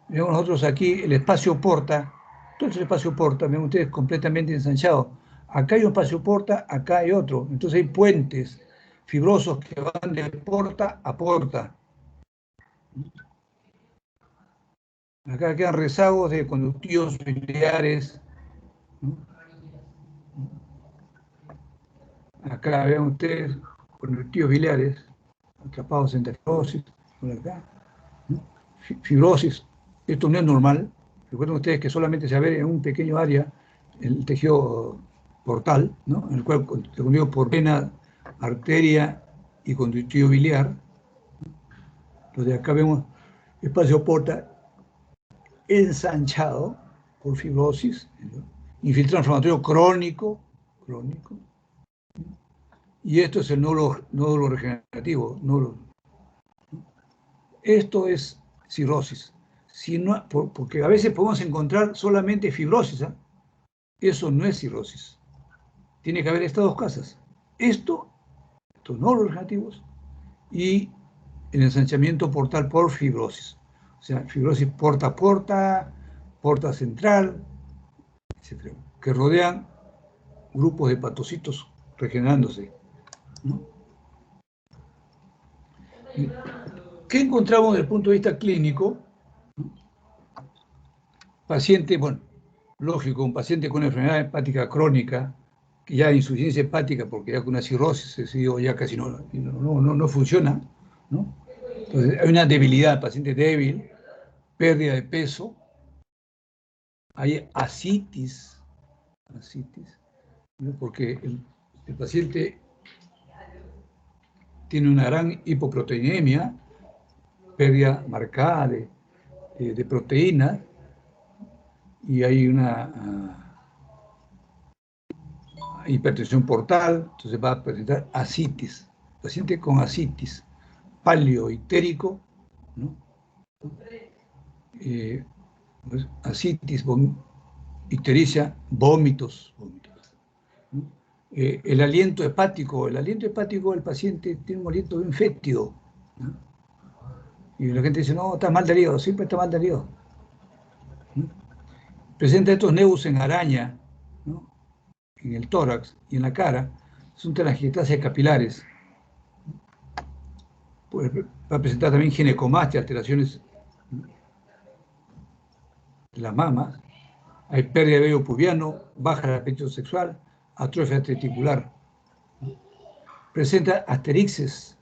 Vemos nosotros aquí el espacio porta, todo el espacio porta, ven ustedes completamente ensanchado. Acá hay un espacio porta, acá hay otro. Entonces hay puentes fibrosos que van de porta a porta. Acá quedan rezagos de conductivos biliares, ¿no? Acá ven ustedes conductivos biliares atrapados en fibrosis, por acá, ¿no? Fibrosis, esto no es normal. Recuerden ustedes que solamente se ve en un pequeño área el tejido portal, ¿no? En el cual se unió por vena, arteria y conductivo biliar. Entonces acá vemos espacio porta ensanchado por fibrosis, ¿no? Infiltrado inflamatorio crónico, y esto es el nódulo regenerativo. Esto es cirrosis. Si no, porque a veces podemos encontrar solamente fibrosis, ¿eh? Eso no es cirrosis. Tiene que haber estas dos cosas. Estos nódulos regenerativos y el ensanchamiento portal por fibrosis. O sea, fibrosis porta a porta, porta central, etc., que rodean grupos de hepatocitos regenerándose, ¿no? ¿Qué encontramos desde el punto de vista clínico? Paciente, bueno, lógico, un paciente con enfermedad hepática crónica, que ya insuficiencia hepática, porque ya con una cirrosis, ya casi no funciona, ¿no? Entonces hay una debilidad, paciente débil, pérdida de peso, hay ascitis, ¿no? Porque el paciente tiene una gran hipoproteinemia, pérdida marcada de proteínas, y hay una hipertensión portal, entonces va a presentar ascitis. Paciente con ascitis, paleoictérico, ¿no? Pues, ascitis, ictericia, vómitos. ¿No? El aliento hepático del paciente tiene un aliento bien fétido, ¿no? Y la gente dice, no, está mal del hígado, siempre está mal del hígado, ¿no? Presenta estos nebus en araña, ¿no? En el tórax y en la cara, son telangiectasias capilares. Va a presentar también ginecomastia, alteraciones de las mamas. Hay pérdida de vello pubiano, baja el apetito sexual, atrofia testicular. Presenta asterixes.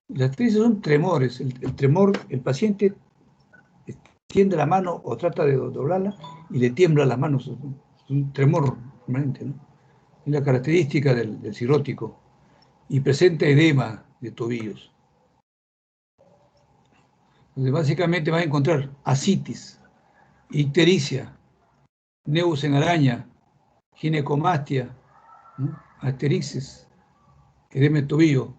Las asterixes son tremores. El tremor, el paciente tiende la mano o trata de doblarla y le tiembla las manos. Es un tremor permanente, ¿no? Es la característica del cirrótico. Y presenta edema de tobillos. Entonces, básicamente va a encontrar ascitis, ictericia, nebus en araña, ginecomastia, ¿no? Asterixis, edema de tobillo.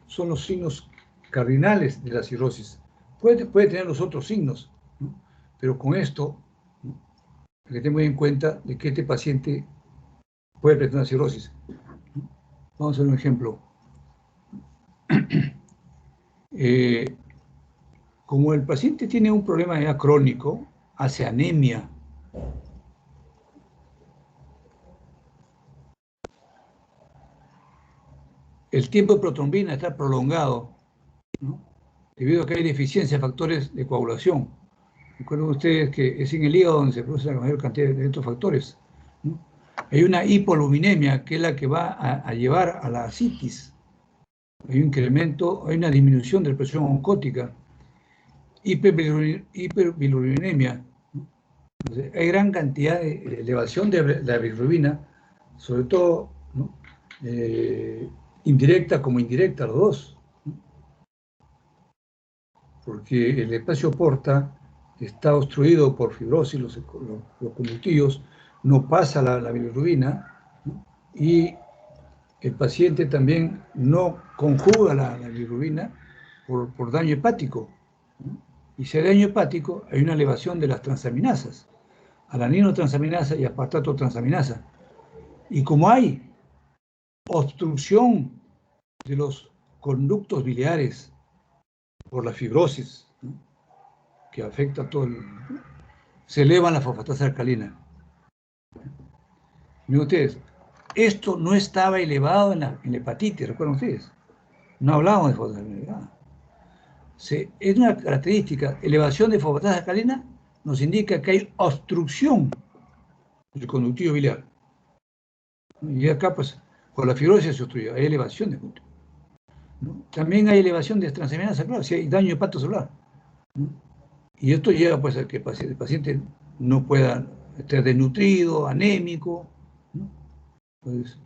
Son los signos cardinales de la cirrosis. Puede tener los otros signos, ¿no? Pero con esto, ¿no?, hay que tener muy en cuenta de que este paciente puede presentar cirrosis, ¿no? Vamos a hacer un ejemplo. Como el paciente tiene un problema ya crónico, hace anemia, el tiempo de protrombina está prolongado, ¿no?, debido a que hay deficiencia de factores de coagulación. Recuerden ustedes que es en el hígado donde se produce la mayor cantidad de estos factores, ¿no? Hay una hipoliuminemia, que es la que va a llevar a la ascitis. Hay un incremento, hay una disminución de la presión oncótica. Hiperbilirubinemia, ¿no? Entonces, hay gran cantidad de elevación de la bilirrubina, sobre todo, ¿no?, indirecta como indirecta, los dos, ¿no? Porque el espacio porta está obstruido por fibrosis, los conductivos, no pasa la bilirrubina, ¿no?, y el paciente también no conjuga la bilirrubina por daño hepático, ¿no? Y si hay daño hepático, hay una elevación de las transaminasas. alanino-transaminasa y aspartato-transaminasa. Y como hay obstrucción de los conductos biliares por la fibrosis, ¿no?, que afecta a todo se elevan la fosfatasa alcalina. Miren ustedes, esto no estaba elevado en la hepatitis, ¿recuerdan ustedes? No hablábamos de fosfatasa alcalina. Es una característica, elevación de fosfatasa alcalina nos indica que hay obstrucción del conductivo biliar. Y acá, pues, por la fibrosis se obstruye, hay elevación de conductivo, ¿no? También hay elevación de transaminasa celular, si hay daño hepatocelular, ¿no? Y esto lleva, pues, a que el paciente no pueda estar desnutrido, anémico, ¿no? Pues,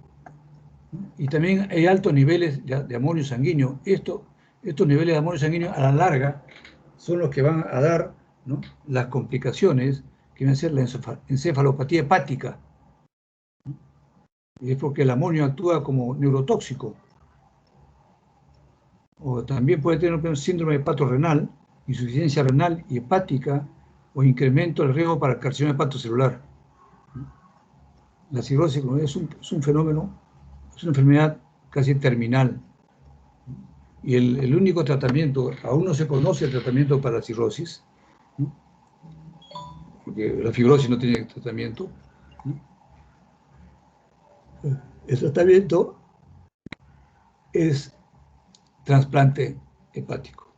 ¿no? Y también hay altos niveles de amonio sanguíneo. Estos niveles de amonio sanguíneo a la larga son los que van a dar, ¿no?, las complicaciones que van a ser la encefalopatía hepática. Y es porque el amonio actúa como neurotóxico. O también puede tener un síndrome hepatorrenal, insuficiencia renal y hepática, o incremento del riesgo para el carcinoma hepatocelular. La cirrosis es un fenómeno, es una enfermedad casi terminal. Y el único tratamiento, aún no se conoce el tratamiento para la cirrosis, ¿no?, porque la fibrosis no tiene tratamiento, ¿no? El tratamiento es trasplante hepático.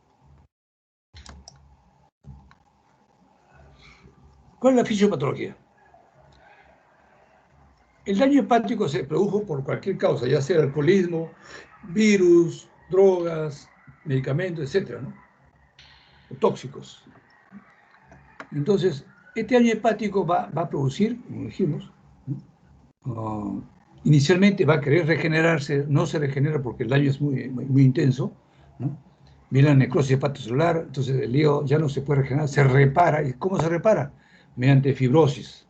¿Cuál es la fisiopatología? El daño hepático se produjo por cualquier causa, ya sea alcoholismo, virus, drogas, medicamentos, etcétera, ¿no?, o tóxicos. Entonces, este daño hepático va a producir, como dijimos, ¿no?, inicialmente va a querer regenerarse, no se regenera porque el daño es muy intenso, ¿no? Viene la necrosis hepatocelular, entonces el hígado ya no se puede regenerar, se repara. ¿Y cómo se repara? Mediante fibrosis.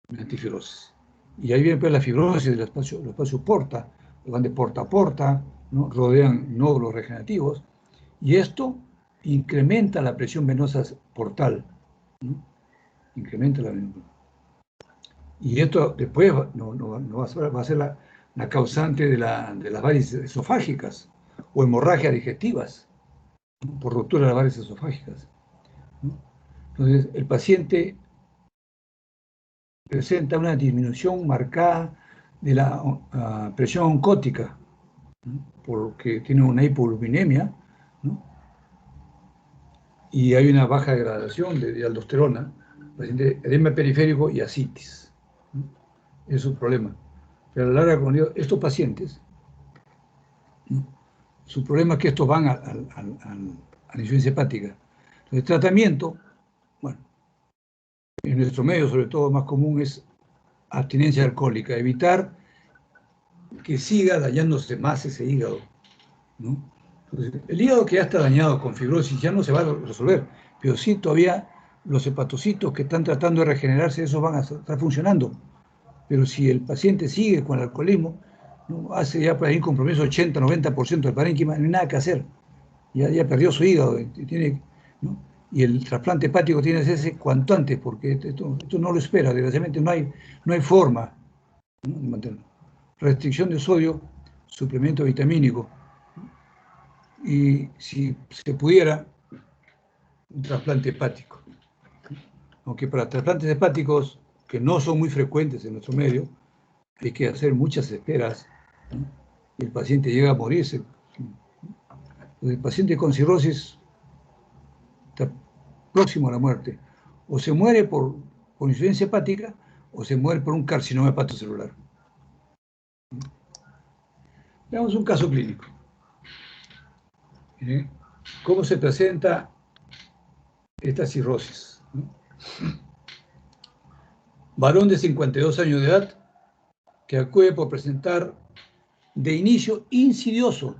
Mediante fibrosis. Y ahí viene, pues, la fibrosis del espacio porta, van de porta a porta, ¿no?, rodean nódulos regenerativos, y esto incrementa la presión venosa portal, ¿no? Incrementa la venosa. Y esto después no va a ser la causante de las varices esofágicas o hemorragias digestivas, ¿no?, por ruptura de las varices esofágicas, ¿no? Entonces, el paciente presenta una disminución marcada de la presión oncótica, ¿no?, porque tiene una hipoglucemia, ¿no?, y hay una baja degradación de aldosterona, paciente edema periférico y ascitis, ¿no? Es un problema. Pero a la larga, como digo, estos pacientes, ¿no?, su problema es que estos van a la insuficiencia hepática. Entonces, el tratamiento, bueno, en nuestro medio, sobre todo, más común es abstinencia alcohólica, evitar que siga dañándose más ese hígado, ¿no? Entonces, el hígado que ya está dañado con fibrosis ya no se va a resolver, pero sí todavía los hepatocitos que están tratando de regenerarse, esos van a estar funcionando. Pero si el paciente sigue con el alcoholismo, ¿no?, hace ya por ahí un compromiso 80-90% del parénquima, no hay nada que hacer. Ya perdió su hígado, ¿no? Y el trasplante hepático tiene que hacerse cuanto antes, porque esto no lo espera, desgraciadamente no hay forma, ¿no?, de mantenerlo. Restricción de sodio, suplemento vitamínico, y si se pudiera, un trasplante hepático. Aunque para trasplantes hepáticos, que no son muy frecuentes en nuestro medio, hay que hacer muchas esperas, ¿no?, y el paciente llega a morirse. El paciente con cirrosis está próximo a la muerte. O se muere por insuficiencia hepática, o se muere por un carcinoma hepatocelular. Veamos un caso clínico. ¿Cómo se presenta esta cirrosis, ¿no? Varón de 52 años de edad que acude por presentar de inicio insidioso,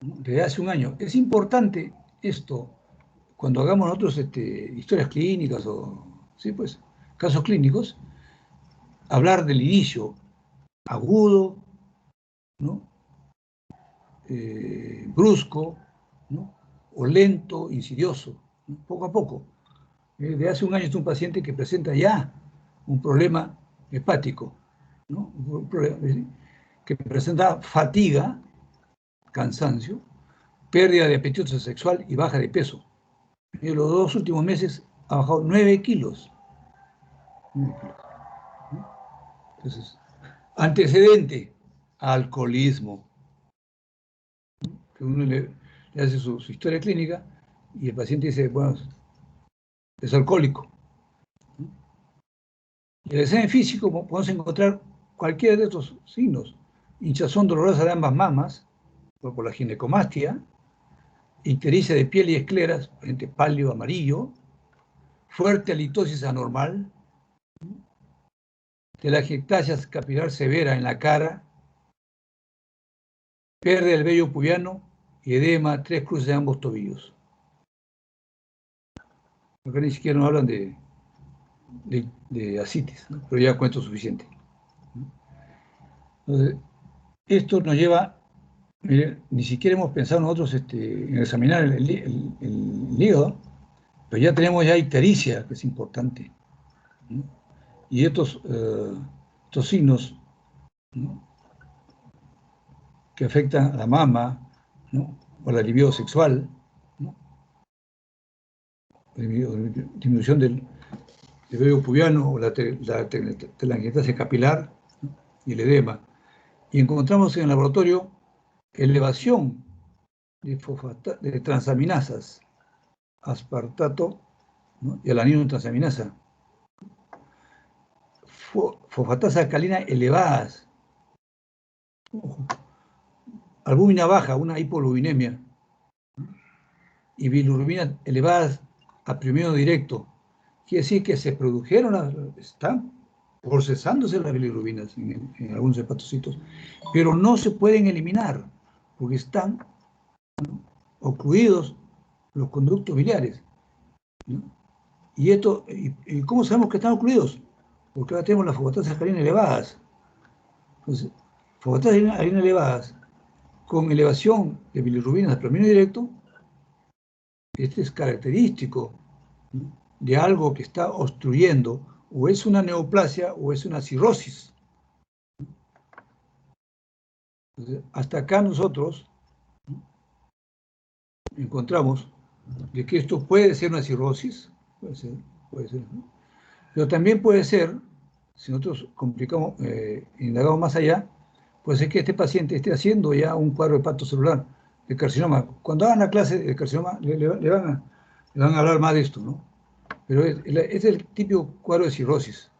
¿no?, desde hace un año. Es importante esto, cuando hagamos nosotros historias clínicas o, sí, pues, casos clínicos, hablar del inicio agudo, ¿no?, brusco, ¿no?, o lento, insidioso, ¿no?, poco a poco. De hace un año es un paciente que presenta ya un problema hepático, ¿no? Un problema que presenta fatiga, cansancio, pérdida de apetito sexual y baja de peso. En los 2 últimos meses ha bajado 9 kilos. 9 kilos, ¿no? Entonces, antecedente, alcoholismo. Que uno le hace su historia clínica y el paciente dice, bueno, es alcohólico. En el examen físico podemos encontrar cualquiera de estos signos. Hinchazón dolorosa de ambas mamas, por la ginecomastia, ictericia de piel y escleras, frente pálido amarillo, fuerte halitosis anormal, telangiectasia capilar severa en la cara, pérdida del vello pubiano y edema, 3 cruces de ambos tobillos. Acá ni siquiera nos hablan de ascitis, ¿no? Pero ya cuento suficiente. Entonces, esto nos lleva, mire, ni siquiera hemos pensado nosotros en examinar el hígado, pero ya tenemos ya ictericia, que es importante, ¿no? Y estos signos, ¿no?, que afectan a la mama, ¿no?, o la libido sexual, ¿no?, disminución del vello pubiano o la telangiectasia capilar, ¿no?, y el edema. Y encontramos en el laboratorio elevación de transaminasas, aspartato, ¿no?, y alanino transaminasa, fosfatasa alcalina elevadas, albúmina baja, una hipolubinemia, y bilirrubina elevadas a primero directo. Quiere decir que se produjeron, están procesándose las bilirrubinas en algunos hepatocitos, pero no se pueden eliminar porque están, ¿no?, ocluidos los conductos biliares, ¿no? ¿Y cómo sabemos que están ocluidos? Porque ahora tenemos las fosfatasas alcalinas elevadas. Entonces, fosfatasas alcalinas elevadas con elevación de bilirrubinas a primero directo, este es característico, ¿no?, de algo que está obstruyendo, o es una neoplasia o es una cirrosis. Entonces, hasta acá nosotros, ¿no?, encontramos de que esto puede ser una cirrosis, puede ser, ¿no?, pero también puede ser, si nosotros complicamos, indagamos más allá, puede ser que este paciente esté haciendo ya un cuadro hepatocelular de carcinoma. Cuando hagan la clase de carcinoma, le van a hablar más de esto, ¿no? Pero es el típico cuadro de cirrosis.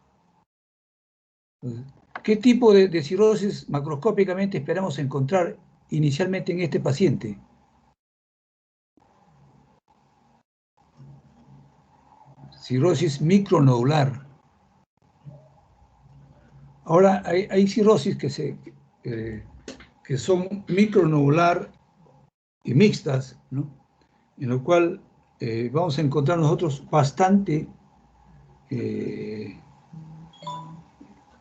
Entonces, ¿qué tipo de cirrosis macroscópicamente esperamos encontrar inicialmente en este paciente? Cirrosis micronodular. Ahora, hay cirrosis que son micronodular y mixtas, ¿no?, en lo cual vamos a encontrar nosotros bastante,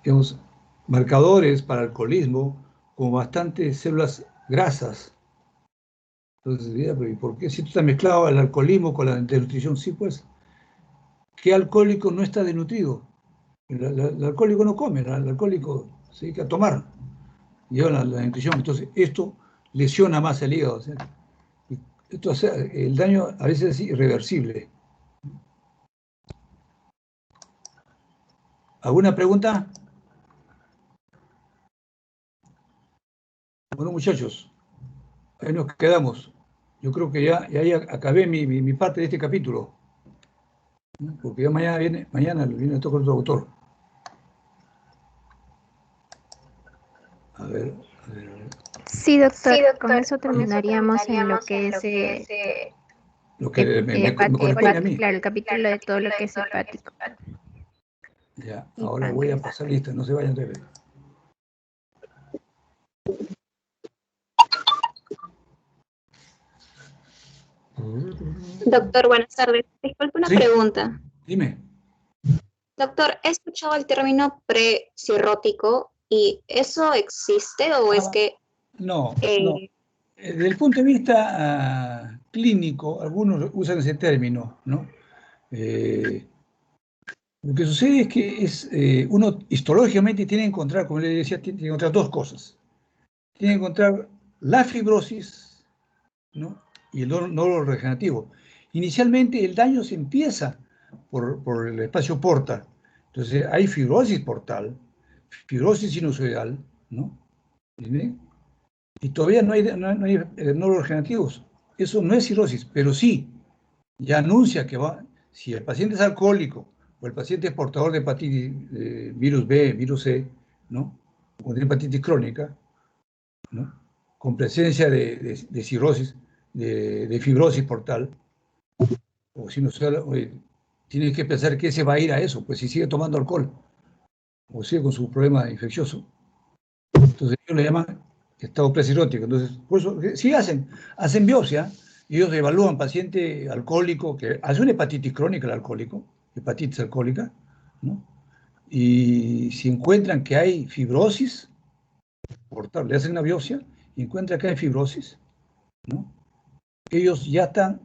digamos, marcadores para alcoholismo, con bastantes células grasas. Entonces, ¿y por qué si esto está mezclado el alcoholismo con la desnutrición? Sí, pues, ¿qué alcohólico no está desnutrido? El alcohólico no come, el alcohólico se dedica a tomar, lleva la desnutrición. Entonces, esto lesiona más el hígado. O sea, esto hace, el daño a veces es irreversible. ¿Alguna pregunta? Bueno, muchachos, ahí nos quedamos. Yo creo que ya acabé mi parte de este capítulo, ¿no?, porque ya mañana viene tocar otro autor. A ver. Sí, doctor, con eso terminaríamos en lo que es Lo que me corresponde a mí. claro, el capítulo de todo lo que es hepático. Ya, Y ahora voy a pasar lista, no se vayan de ver. Doctor, buenas tardes. Disculpe una pregunta. Dime. Doctor, he escuchado el término precirrótico y ¿eso existe o es que...? No. Desde el punto de vista clínico, algunos usan ese término, ¿no? Lo que sucede es que uno histológicamente tiene que encontrar, como le decía, tiene que encontrar dos cosas. Tiene que encontrar la fibrosis, ¿no? Y el nódulo regenerativo. Inicialmente el daño se empieza por el espacio porta. Entonces hay fibrosis portal, fibrosis sinusoidal, ¿no? ¿Entiende? Y todavía no hay nódulos regenerativos. Eso no es cirrosis, pero sí, ya anuncia que va, si el paciente es alcohólico o el paciente es portador de hepatitis, virus B, virus C, ¿no? O de hepatitis crónica, ¿no? Con presencia de cirrosis, de fibrosis portal, o si no, tiene que pensar que se va a ir a eso, pues si sigue tomando alcohol o sigue con su problema infeccioso. Entonces ellos le llaman estado precirótico. Entonces, por eso, sí hacen biopsia, y ellos evalúan paciente alcohólico, que hace una hepatitis crónica el alcohólico, hepatitis alcohólica, ¿no? Y si encuentran que hay fibrosis, le hacen una biopsia y encuentran que hay fibrosis, ¿no? Ellos ya están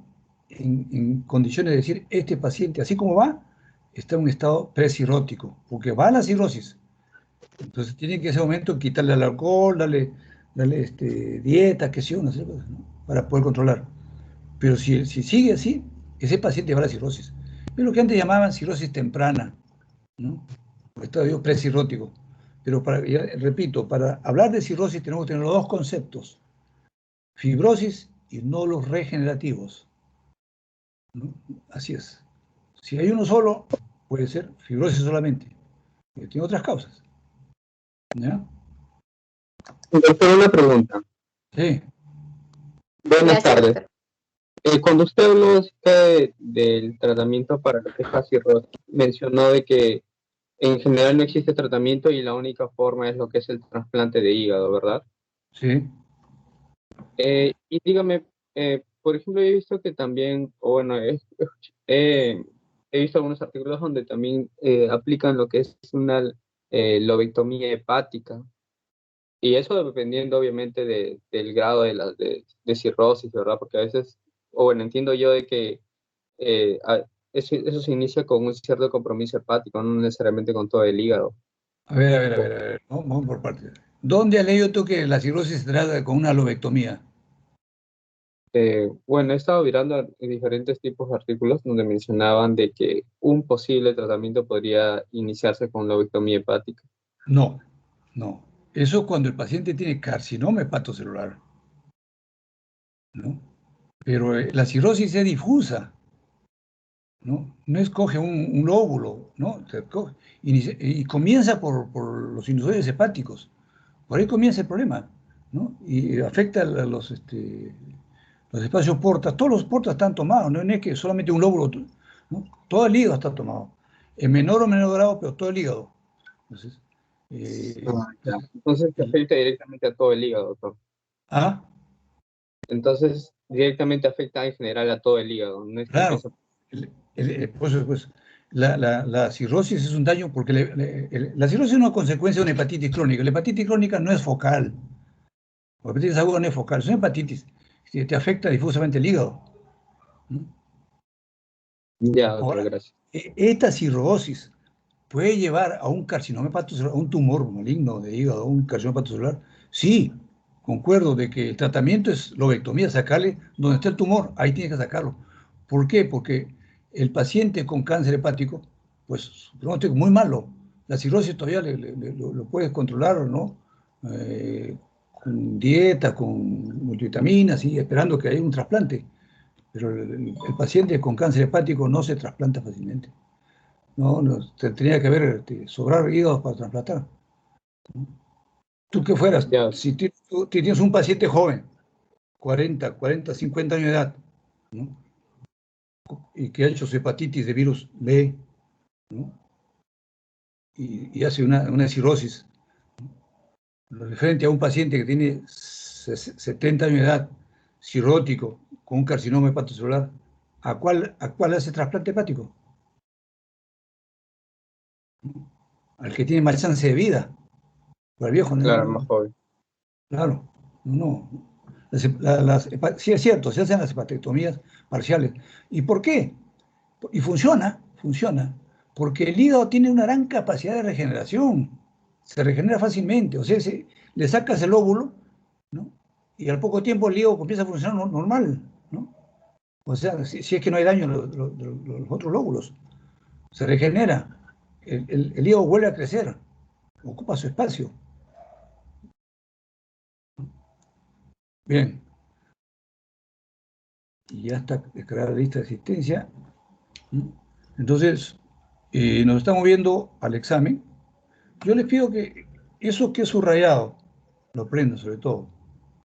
en condiciones de decir, este paciente, así como va, está en un estado precirótico, porque va a la cirrosis. Entonces tienen que en ese momento quitarle el alcohol, darle dieta, qué sé yo, no sé, ¿no? Para poder controlar. Pero si sigue así, ese paciente va a la cirrosis. Es lo que antes llamaban cirrosis temprana, ¿no? O estadio precirrótico. Pero repito, para hablar de cirrosis tenemos que tener los dos conceptos: fibrosis y nódulos regenerativos, ¿no? Así es. Si hay uno solo, puede ser fibrosis solamente, pero tiene otras causas, ¿ya? Doctor, una pregunta. Sí. Buenas tardes. Cuando usted habló del tratamiento para lo que es la cirrosis, mencionó de que en general no existe tratamiento y la única forma es lo que es el trasplante de hígado, ¿verdad? Sí. Y dígame, por ejemplo, he visto que también, o bueno, he visto algunos artículos donde también aplican lo que es una lobectomía hepática. Y eso dependiendo obviamente del grado de cirrosis, ¿verdad? Porque a veces, o bueno, entiendo yo de que eso se inicia con un cierto compromiso hepático, no necesariamente con todo el hígado. A ver. Vamos por partes. ¿Dónde has leído tú que la cirrosis se trata con una lobectomía? Bueno, he estado mirando diferentes tipos de artículos donde mencionaban de que un posible tratamiento podría iniciarse con lobectomía hepática. No. Eso es cuando el paciente tiene carcinoma hepatocelular, ¿no? Pero la cirrosis es difusa, ¿no? No escoge un lóbulo, ¿no? Y comienza por los sinusoides hepáticos. Por ahí comienza el problema, ¿no? Y afecta los espacios portas. Todos los portas están tomados, no es que solamente un lóbulo, ¿no? Todo el hígado está tomado. En menor o menor grado, pero todo el hígado. Entonces, Ya. Entonces se afecta directamente a todo el hígado, doctor. ¿ah? Entonces directamente afecta en general a todo el hígado. No es que Claro, empieza. pues, la cirrosis es un daño porque la cirrosis es una consecuencia de una hepatitis crónica. La hepatitis crónica no es focal, la hepatitis aguda no es focal, es una hepatitis que te afecta difusamente el hígado, ¿no? Ya, doctor, Ahora, gracias. esta cirrosis puede llevar a un carcinoma hepatocelular, a un tumor maligno de hígado, un carcinoma hepatocelular. Sí, concuerdo de que el tratamiento es lobectomía, sacarle donde está el tumor, ahí tienes que sacarlo. ¿Por qué? Porque el paciente con cáncer hepático, pues su pronóstico es muy malo. La cirrosis todavía lo puedes controlar o no, con dieta, con multivitaminas, y esperando que haya un trasplante. Pero el paciente con cáncer hepático no se trasplanta fácilmente. No, tendría que haber sobrar hígados para trasplantar. Tú que fueras, Ya, si tú tienes un paciente joven, 40, 50 años de edad, ¿no? Y que ha hecho su hepatitis de virus B, ¿no? Y hace una cirrosis, ¿no? Referente a un paciente que tiene 70 años de edad, cirrótico, con un carcinoma hepatocelular, ¿a cuál hace trasplante hepático? Al que tiene más chance de vida, para el viejo, claro, ¿no? más joven. Claro, no. Sí es cierto, se hacen las hepatectomías parciales. ¿Y por qué? Y funciona, porque el hígado tiene una gran capacidad de regeneración, se regenera fácilmente, o sea, le sacas el óvulo, ¿no? Y al poco tiempo el hígado comienza a funcionar normal, ¿no? O sea, si es que no hay daño en los otros lóbulos, se regenera, el hígado vuelve a crecer, ocupa su espacio. Bien. Y ya está descargada la lista de asistencia. Entonces, nos estamos viendo al examen. Yo les pido que eso que es subrayado, lo aprendan sobre todo.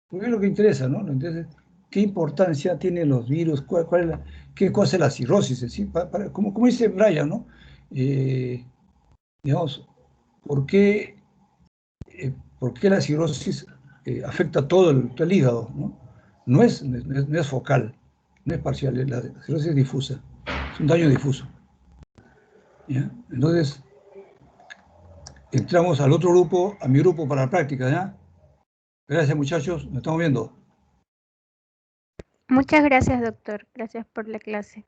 Porque es lo que interesa, ¿no? Entonces, ¿qué importancia tienen los virus? ¿Qué cosa es la cirrosis? ¿Sí? Como dice Brian, ¿no? Digamos, ¿por qué la cirrosis afecta todo el hígado? No es focal, no es parcial, la cirrosis es difusa, es un daño difuso. ¿Ya? Entonces, entramos al otro grupo, a mi grupo para la práctica, ¿ya? Gracias, muchachos, nos estamos viendo. Muchas gracias, doctor. Gracias por la clase.